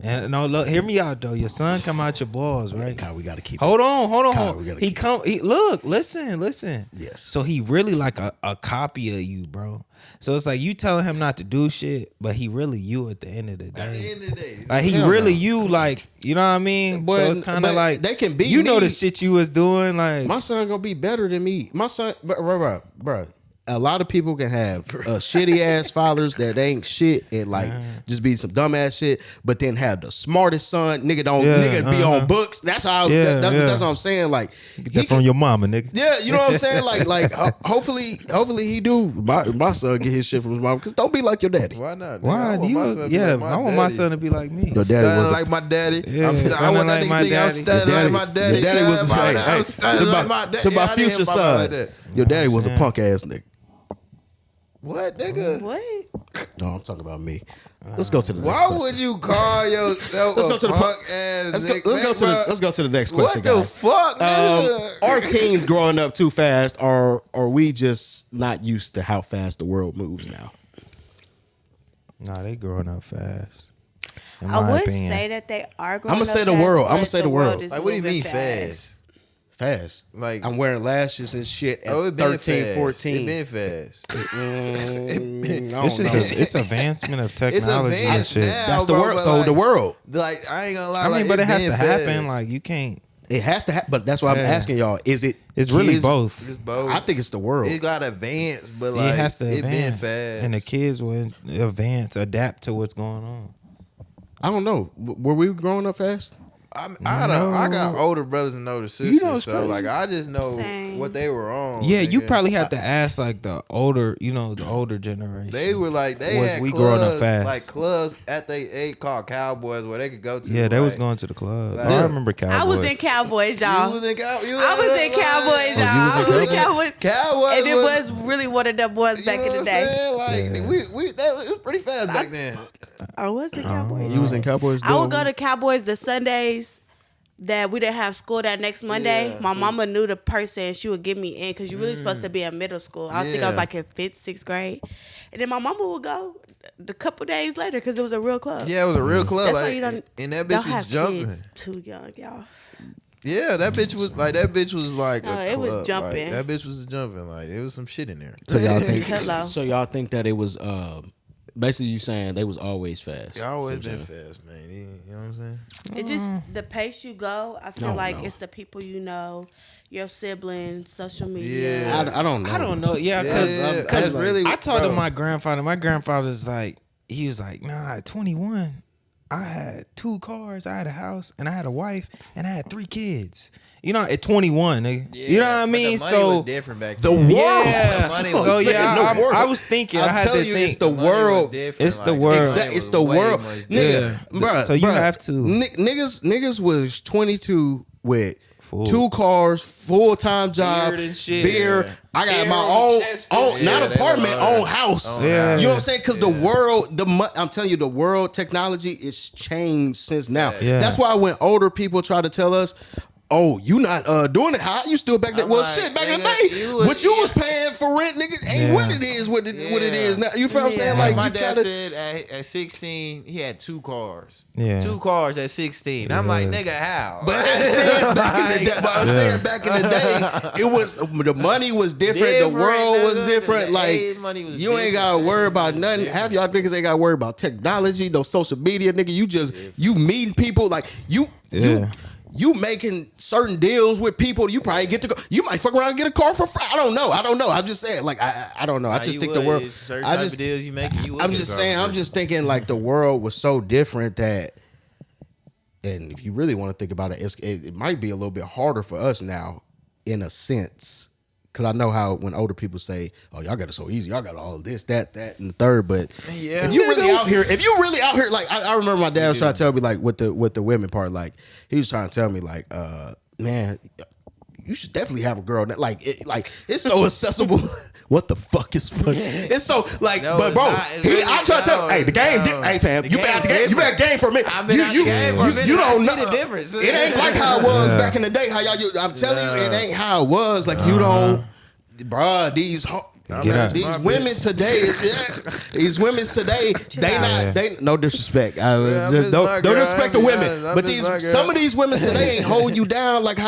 And no, look, hear me out though. Your son come out your balls, right? God, we got to keep. Hold on. Kyle, we gotta He keep come. He look. Listen. Yes. So he really like a copy of you, bro. So it's like you telling him not to do shit, but he really you at the end of the day. At the end of the day, Like he Hell really no. you, like you know what I mean. But- so it's kind but of like they can be You know me. the shit you was doing, like My son gonna be better than me. My son, bro. A lot of people can have shitty ass fathers that ain't shit and like just be some dumb ass shit, but then have the smartest son. Nigga be on books. That's how. Yeah, that's what I'm saying. Like get that from your mama, nigga. yeah, you know what I'm saying. Like hopefully he do. My son get his shit from his mom because don't be like your daddy. why not? nigga? Why I do want you? my son to be Yeah, like my I want my daddy. son to be like me. Your daddy Standing was like my daddy. Yeah, I want standing that like nigga my sing. I'm daddy. standing like my daddy. Your daddy was I'm hey, standing to like my daddy. to my I didn't future hear my mama like son. that. Your daddy was a saying? punk ass nigga. What, nigga? What? No, I'm talking about me. Let's go to the next Why question. would you call yourself Let's a go to the punk ass Let's nigga? go to the next question, What the guys. fuck, nigga? Are teens growing up too fast, or are we just not used to how fast the world moves now? Nah, they growing up fast. In I my would opinion. say that they are growing I'ma up say the fast, world. I'ma but say the world. is Like, what do you moving mean fast? Fast. Like- I'm wearing lashes and shit at Oh, it been 13, fast. 14. It been fast. I It's don't just know. it's advancement of It's technology and advanced shit. now. That's the bro, world. but So like- the world. Like, I ain't gonna lie. I mean, like, but it has been to happen. fast. Like you can't. It has to happen, but that's why I'm Yeah. asking y'all. Is it? It's really kids- both. It's both. I think it's the world. It got advanced, but like It has to it been advance, fast. and the kids will advance, adapt to what's going on. I don't know. Were we growing up fast? I got older brothers and older sisters, You know it's so crazy. like I just know Same. what they were on. Yeah, you nigga. probably have to ask like the older, the older generation. They were like they Was had we clubs, growing up fast? like clubs at they ate called Cowboys where they could go to. Yeah, they was like- going to the club. like- I remember Cowboys. I was in Cowboys, You y'all. was in I was in Cowboys, y'all. I was in Cowboys. Cowboys, And it was really one of them boys back in the day. Like Yeah. it was pretty fast back then. I was in Cowboys. You was in Cowboys. I would doing- go to Cowboys the Sundays that we didn't have school that next Monday. Yeah, My so- mama knew the person. She would get me in because you're really supposed to be in middle school. I think I was Yeah. like in 5th, 6th grade. And then my mama would go a couple days later because it was a real club. Yeah, it was a real club. That's why Like, you don't, and that don't bitch was have jumping. kids too young, y'all. Yeah, that bitch was like No, a it was club. jumping. Like, that bitch was jumping. Like there was some shit in there. So y'all think? Hello. So y'all think that it was basically you saying they was always fast. Y'all always You know been what I'm saying? fast, man. You know what I'm saying? It just the pace you go. I feel No, like no. it's the people you know, your siblings, social media. Yeah. I don't know. I don't know. Yeah, because Yeah, that's really. I talked to bro. my grandfather. My grandfather's like, he was like, nah, at 21, I had 2 cars, I had a house, and I had a wife, and I had 3 kids. At 21, nigga. You know what I mean? So different back The then. world. yeah, That's what I'm so saying, yeah, the world. I was thinking. I I'm had to telling you, think. it's the world. It's the world. Exactly, it's the world, nigga. Yeah. Bruh, So you bruh, have to. Niggas was 22 with Full. 2 cars, full-time job, Beard and shit. beer. Yeah. I got Beer my on own, chest not and shit. apartment, They were own house. own Yeah. You know what I'm saying? Because the world, I'm telling you, the world technology is changed since now. Yeah. That's why when older people try to tell us, "Oh, you not doing it how you still back then?" I'm Well, like, shit, back in the nigga, day, you was- what you was paying for rent, nigga, ain't Yeah. what it is. What it is now. You feel what I'm saying? Yeah. Like my you dad gotta. said at 16 he had 2 cars. Yeah. 2 cars at 16. I'm like, nigga, how? But I'm saying back in the day, it was the money was different, the world was different. The Like age money was you ain't different, gotta shit. worry about nothing. Half y'all niggas ain't gotta worry about technology, no social media, nigga. You just you meeting people like you. You making certain deals with people. You probably get to go. You might fuck around and get a car for free. I don't know. I'm just saying. Like I don't know. I just think the world. Certain I type just of deals you make. You would I'm get a just car saying. for I'm free. just thinking like the world was so different that, and if you really want to think about it, it might be a little bit harder for us now, in a sense, because I know how when older people say, "Oh, y'all got it so easy. Y'all got all of this, that, and the third." But Yeah. if you really out here, like I remember my dad was trying to tell me like with the women part, like he was trying to tell me like, man, you should definitely have a girl that like it's so accessible. What the fuck is funny? It's so like, No, but it's bro, not. It's really- I try to tell, hey, the game, no. hey fam, The you been out the game game, you been out the game for a minute. I've been out the game for a minute. You don't I see know the difference. It ain't like how it was back in the day. How y'all, I'm telling you, it ain't how it was. Like you don't, bruh. These my women bitch. today, these women today, they no disrespect. I miss Don't my girl. disrespect the I be women, honest, I but miss my girl. some of these women today ain't hold you down like They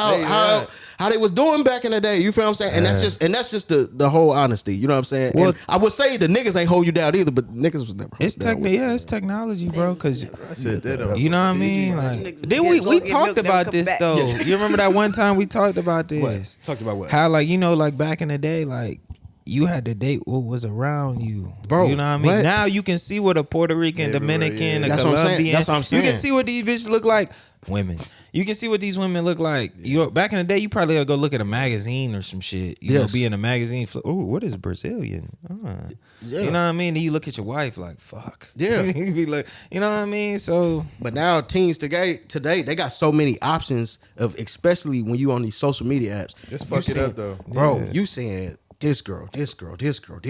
how they was doing back in the day. You feel what I'm saying? And that's just the whole honesty. You know what I'm saying? Well, and I would say the niggas ain't hold you down either, but niggas was never. It's hold down. it's technology, bro. Because I said that don't- you know what I mean. Like, then we talked about this though. You remember that one time we talked about this? Talked about what? How like like back in the day, like you had to date what was around you, Bro, You know what I mean? what? Now you can see what a Puerto Rican, Everywhere, Dominican, yeah. a That's what I'm saying. Colombian. That's what I'm You saying. can see what these bitches look like. Women. You can see what these women look like. Back in the day, you probably gotta go look at a magazine or some shit. You know, Yes. be in a magazine. Oh, what is Brazilian? Yeah. You know what I mean? Then you look at your wife like, fuck. Yeah. You be like, you know what I mean? So But now teens today they got so many options of, especially when you on these social media apps. Just You fuck it seeing- up, though. bro. Yeah. You saying this girl, bro.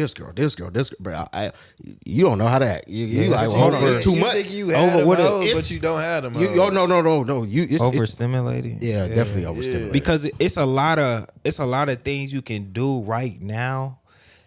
You don't know how to act. You like, well, hold on, it's too you much. think you had them what hoes, it- but you don't have them. You, oh no. You it's overstimulated. yeah, definitely overstimulated. Because it's a lot of things you can do right now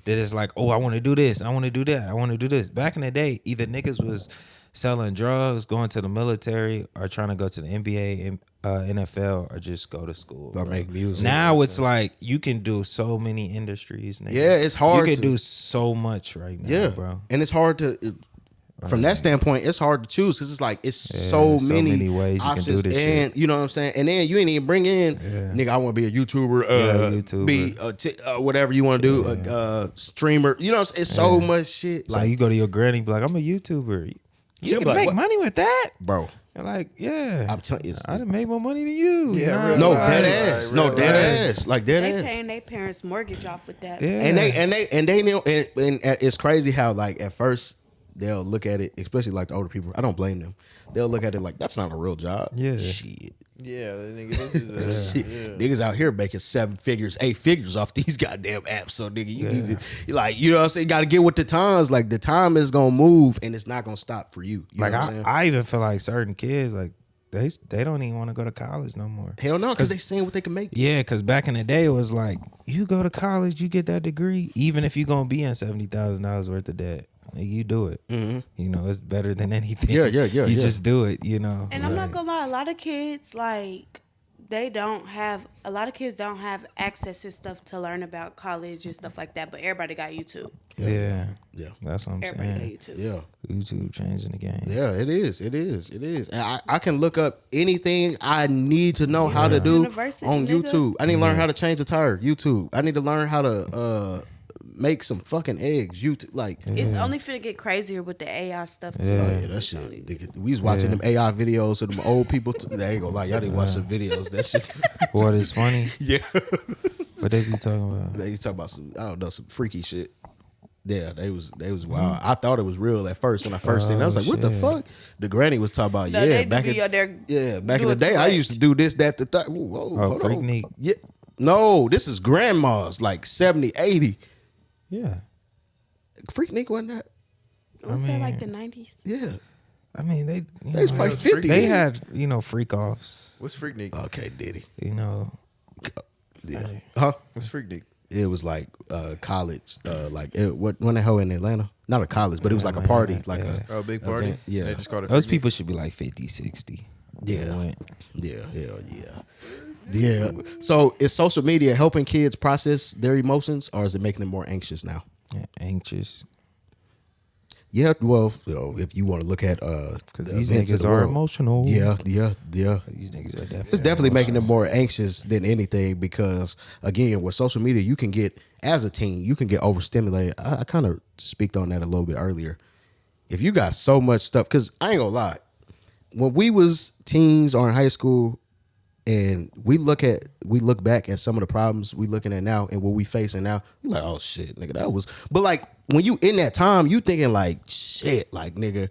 that is like, oh, I want to do this, I want to do that, I want to do this. Back in the day, either niggas was selling drugs, going to the military, or trying to go to the NBA and NFL, or just go to school Or bro. make music. Now it's like you can do so many industries. Nigga. Yeah, it's hard You to- can do so much right now, yeah, bro. and it's hard to. From that standpoint, it's hard to choose because it's like it's so so many many ways you can options, do this and shit. you know what I'm saying. And then you ain't even bring in, nigga. I want to be a YouTuber, YouTuber. be whatever you want to do, a streamer. You know, what I'm saying? It's so much shit. Like you go to your granny, be like, I'm a YouTuber. You She'll can be like, make what? money with that. bro, And like, yeah, I'm telling you, I done made more money than you. Yeah, Nah, real no life. dead ass, Like, no real dead life. ass, like dead They ass. paying their parents' mortgage off with that. Yeah. And they know, and it's crazy how like at first they'll look at it, especially like the older people. I don't blame them. They'll look at it like that's not a real job. Yeah. Shit. Yeah, that nigga, this is Shit. Niggas out here making 7 figures, 8 figures off these goddamn apps. So nigga, you need to, like, you know what I'm saying? You gotta get with the times. Like the time is gonna move and it's not gonna stop for you. You Like know what I'm saying? I even feel like certain kids like they don't even want to go to college no more. Hell no, because they seeing what they can make. Yeah, because back in the day it was like you go to college, you get that degree, even if you're gonna be in $70,000 worth of debt, like, you do it. Mm-hmm. You know, it's better than anything. Yeah. You yeah. just do it. You know. And I'm not like- gonna lie, a lot of kids like a lot of kids don't have access to stuff to learn about college and stuff like that. But everybody got YouTube. Yeah. Yeah. That's what I'm Everybody saying. got YouTube. Yeah. YouTube changing the game. Yeah, it is. It is. It is. And I can look up anything I need to know how to do University, on nigga. YouTube. I need to learn how to change a tire. YouTube. I need to learn how to make some fucking eggs. YouTube. Like, It's only finna get crazier with the AI stuff too. Yeah. oh yeah, that shit. Nigga, we was watching them AI videos of them old people. They ain't gonna lie, y'all didn't watch the videos. That shit. What is funny? Yeah. What they be talking about? They talk about some, I don't know, some freaky shit. Yeah, they was wild. I thought it was real at first when I first seen it. I was like, what the shit. fuck? The granny was talking about, No, yeah, they back be out there back in the doing day, I too used to much. do this, that, the third. Whoa, hold Freak on. Neek. Yeah. No, this is grandma's, like 70, 80. Yeah. Freak Nick wasn't that? Was that like the 90s? Yeah. I mean, they They was probably was 50. they man. had, you know, freak offs. What's Freak Nick? Okay, Diddy. You know, Yeah. Huh? What's Freak Nick? It was like college, when the hell in Atlanta? Not a college, but it was like a party, like Yeah. a Oh, big party? event. Yeah. They just called it those Freak Nick? people should be like 50, 60. Yeah. They went. Yeah, hell yeah. Yeah. So is social media helping kids process their emotions or is it making them more anxious now? Yeah, anxious. Yeah, well, if you want to look at Because the these events of niggas the are world. emotional. Yeah. These niggas are definitely. It's definitely making them emotional. more anxious than anything because, again, with social media, you can get, as a teen, you can get overstimulated. I kind of speaked on that a little bit earlier. If you got so much stuff, because I ain't gonna lie, when we was teens or in high school, and we look back at some of the problems we looking at now and what we facing now, we like, oh shit, nigga, that was. But like when you in that time, you thinking like, shit, like nigga,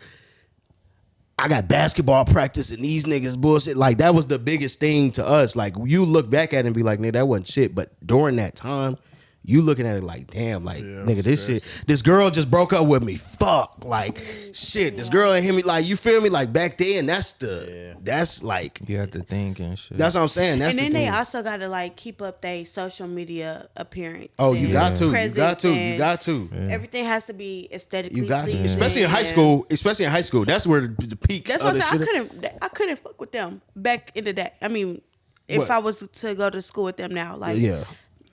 I got basketball practice and these niggas bullshit. Like that was the biggest thing to us. Like you look back at it and be like, nigga, that wasn't shit. But during that time, you looking at it like, damn, like nigga, this shit, this girl just broke up with me. Fuck, like shit, this girl ain't hit me. Like you feel me? Like back then, that's like, You have to think and shit. that's what I'm saying. That's And the then thing. they also got to like keep up their social media appearance. Oh, you and got to. You presence got to. You and got to. Everything has to be aesthetically. You got to. pleasing. Especially in high school. Especially in high school. That's where the peak That's of what the I'm saying. shit. I couldn't fuck with them back in the day. I mean, if What? I was to go to school with them now, like Yeah.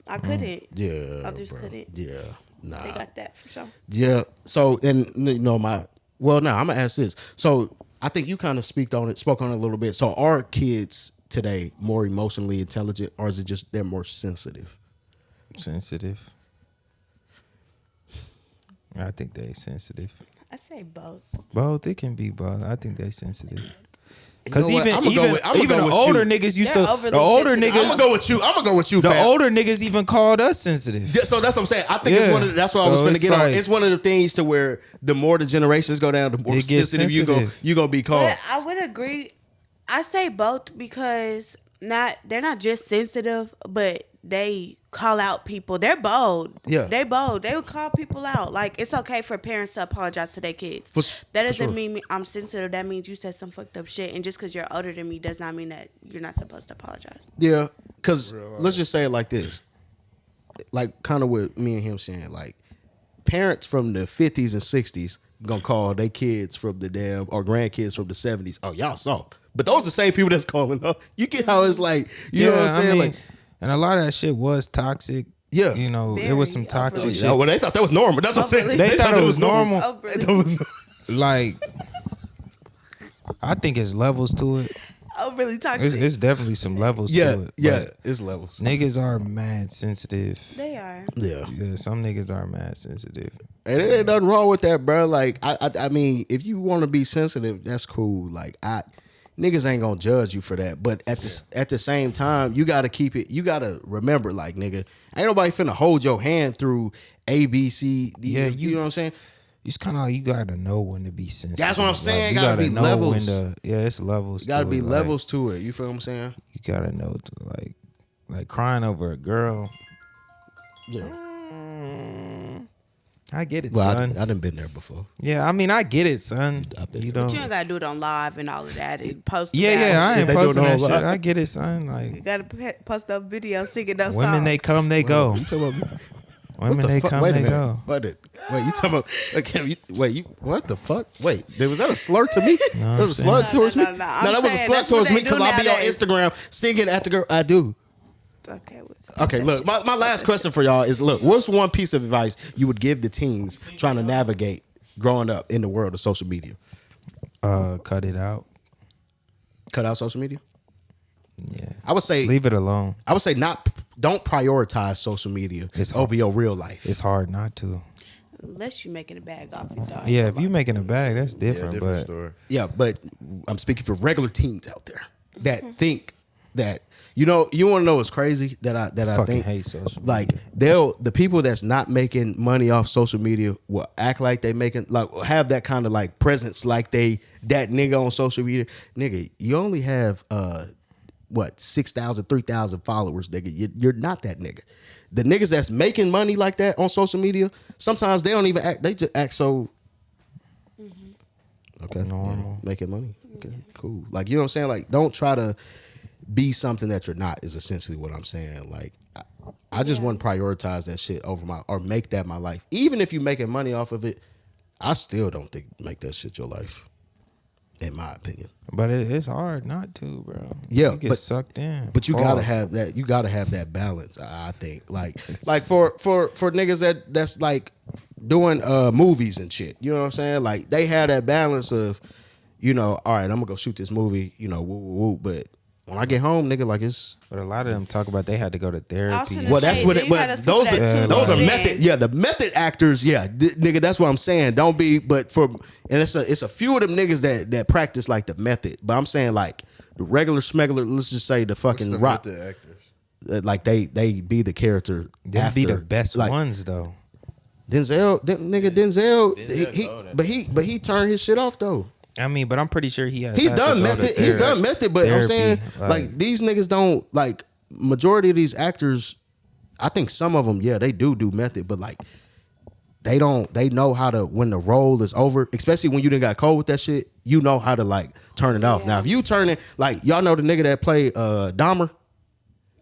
I couldn't. Yeah. I just bro. couldn't. Yeah. Nah. They got that for sure. Yeah. So, and you know, now I'm gonna ask this. So, I think you kind of spoke on it a little bit. So, are kids today more emotionally intelligent, or is it just they're more sensitive? sensitive. I think they sensitive. I say both. Both, it can be both. I think they sensitive. Because You know what? even I'ma go with the you. older niggas used They're to overly the older sensitive. niggas I'm gonna go with you. I'm gonna go with you. the fam. older niggas even called us sensitive. Yeah, so that's what I'm saying. I think it's Yeah. one of that's what I was So gonna it's get on. like- It's one of the things to where the more the generations go down, the more It gets sensitive sensitive. you gonna be called. But I would agree. I say both because they're not just sensitive, but they call out people. They're bold. Yeah. They bold. They would call people out. Like it's okay for parents to apologize to their kids. That doesn't sure. mean I'm sensitive. That means you said some fucked up shit. And just because you're older than me does not mean that you're not supposed to apologize. Yeah, because let's just say it like this, like kind of what me and him saying, like parents from the 50s and 60s gonna call their kids from the damn or grandkids from the 70s. Oh, y'all soft, but those are the same people that's calling up. You get how it's like, you know what I'm saying? Like, and a lot of that shit was toxic. Yeah. You know, it was some Very toxic overly. shit. yeah, well, they thought that was normal. That's what I'm saying. Overly. They thought it was normal. Oh, They thought it was normal. Like, I think it's levels to it. Oh, really toxic. It's definitely some levels Yeah, to it. yeah, but it's levels. niggas are mad sensitive. They are. Yeah. Yeah, some niggas are mad sensitive. And there ain't nothing wrong with that, bro. Like, I mean, if you want to be sensitive, that's cool. Like, niggas ain't gonna judge you for that. But at the same time, you gotta keep it. You gotta remember, like, nigga, ain't nobody finna hold your hand through A, B, C, D. Yeah, you know what I'm saying? It's kind of like you gotta know when to be sensitive. That's what I'm saying. Like, you gotta be know levels. it's levels. You gotta to be it. levels to it. You feel what I'm saying? You gotta know, like crying over a girl. Yeah. I get it, Well, son. I done been there before. Yeah, I mean, I get it, son. You But don't. you don't gotta do it on live and all of that and post. Yeah, about it. I shit, ain't they do it posting the that whole shit. lot. I get it, son. You Like gotta post up video singing those women, songs. they come, they go. You talking about? Women, What the they fuck? come, Wait a they minute. go. Wait, you talking about? Okay, wait, what the fuck? Wait, was that a slur to me? No, that was a slur towards me. no. No, that was a saying slur that's what towards me they do because I'll be on nowadays. Instagram singing at the girl. I do. Okay. Okay, look, my last question for y'all is: look, what's one piece of advice you would give the teens trying to navigate growing up in the world of social media? Cut it out. Cut out social media. Yeah, I would say leave it alone. I would say don't prioritize social media over your real life. It's hard not to. Unless you making a bag off it, dog. Yeah, if you making a bag, that's different. different but story. Yeah, but I'm speaking for regular teens out there that think that you want to know what's crazy that I fucking think hate social. like the people that's not making money off social media will act like they making like have that kind of like presence like that nigga on social media. Nigga, you only have 6,000, 3,000 followers, nigga. You're not that nigga. The niggas that's making money like that on social media, sometimes they don't even act. They just act so. Okay, Normal. yeah, making money. Okay, cool. Like, you know what I'm saying? Like, don't try to be something that you're not. Is essentially what I'm saying. Like, I just want to prioritize that shit over or make that my life. Even if you making money off of it, I still don't think make that shit your life. In my opinion. But it's hard not to, bro. Yeah, you get but sucked in. But you gotta Pause. have that. You gotta have that balance. I think, like for niggas that's like doing movies and shit. You know what I'm saying? Like they have that balance of, all right, I'm gonna go shoot this movie. Woo, woo, woo. But when I get home, nigga, like it's. But a lot of them talk about they had to go to therapy. finna Well, that's say, what then it. you gotta But put those that those are in. method. Yeah, the method actors. Yeah, nigga, that's what I'm saying. Don't be. But it's a few of them niggas that practice like the method. But I'm saying like the regular smegular. Let's just say the fucking What's the rock. method actors? Like they be the character. Them be the best like, ones though. Denzel, Denzel's he old, but he turned his shit off though. I mean, but I'm pretty sure he has. He's had to done go to method. He's done method, but I'm therapy, saying like these niggas don't like majority of these actors. I think some of them, yeah, they do method, but like they know how to when the role is over, especially when you done got cold with that shit. You know how to like turn it off. Now if you turn it like y'all know the nigga that played Dahmer.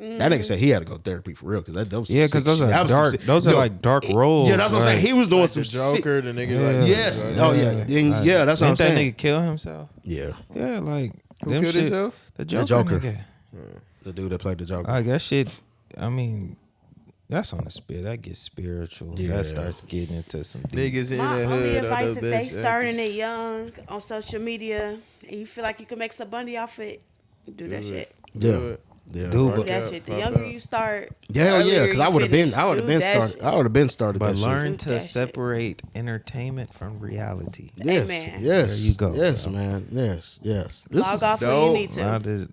That nigga said he had to go to therapy for real because those those are dark. Those are like dark roles. Yeah, that's what I'm saying. He was doing Like some the Joker, the nigga. Yeah. Like, Yes. Oh yeah. And yeah, that's what I'm Didn't that saying. nigga kill himself? Yeah. Yeah, like Who them killed shit- himself? The Joker. Joker. Nigga. The dude that played the Joker. Like that shit. I mean, that's on the spirit. That gets spiritual. Yeah. That starts getting into some deep. Niggas in My the only hood are advice the if they best starting actors. it young on social media and you feel like you can make some money off it, do that shit. Yeah. Do it. Yeah. Do Do it. that out, shit. The pop younger out. you start, Yeah, yeah, earlier because I you would have been, finish. I would have Do been that started, shit. I would have been started But that learn shit. to That shit. separate entertainment from reality. Yes, Amen. yes, There you go, yes, bro. man, yes. This Log is, off when you dope. need to. Not as-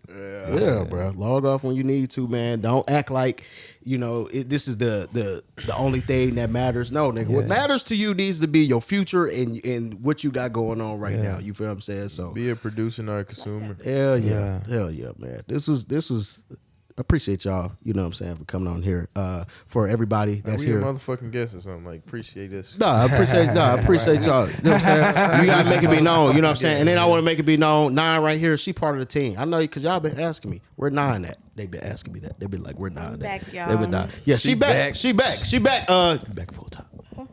yeah, bro. Log off when you need to, man. Don't act like this is the only thing that matters. No, nigga. What Yeah. matters to you needs to be your future and what you got going on right Yeah. now. You feel what I'm saying? So Be a producer, not a consumer. hell yeah, man. This was. Appreciate y'all, you know what I'm saying, for coming on here. For everybody Are that's we a here. motherfucking guest or something? Like, appreciate this. I appreciate y'all. You know what I'm saying? You gotta make it be known, you know what I'm saying? And then I want to make it be known, Nine right here, she part of the team. I know because y'all been asking me, where Nine at? They been asking me that. They been like, where Nine at? back, y'all. They been Nine. Yeah, she back. She back. She back. Back full time.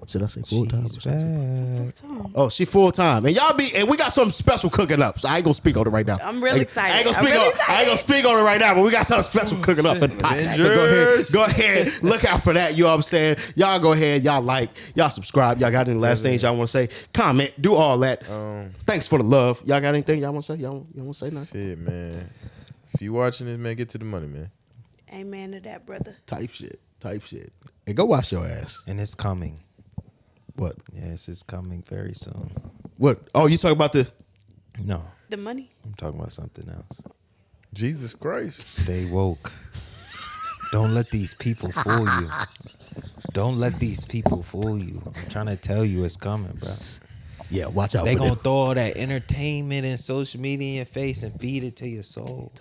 Should I say full time? She's back. Oh, she full time. And and we got something special cooking up. So I ain't gonna speak on it right now. I'm really excited. I ain't gonna I'm speak really on I ain't gonna speak on it right now, but we got something special cooking up in the podcast. So Avengers. go ahead, look out for that. You know what I'm saying? Y'all go ahead, y'all subscribe. Y'all got any last things y'all want to say? Comment, do all that. Thanks for the love. Y'all got anything y'all want to say? Y'all want to say nothing? Shit, man. If you watching this, man, get to the money, man. Amen to that, brother. Type shit. And go wash your ass. And it's coming. What? Yes, it's coming very soon. What? Oh, you talking about the No, The money? I'm talking about something else. Jesus Christ. Stay woke. Don't let these people fool you. Don't let these people fool you. I'm trying to tell you it's coming, bro. Yeah, watch out They for gonna them. throw all that entertainment and social media in your face and feed it to your soul.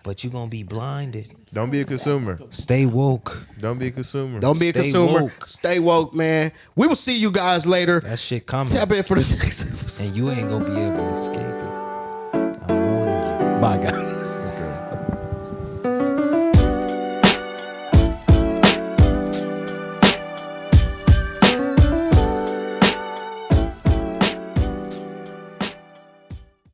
But you gonna be blinded. Don't be a consumer. Stay woke. Don't be a consumer. Don't be a Stay consumer. woke. Stay woke, man. We will see you guys later. That shit coming. Tap in for the next episode. And you ain't gonna be able to escape it. I'm warning you. Bye, guys.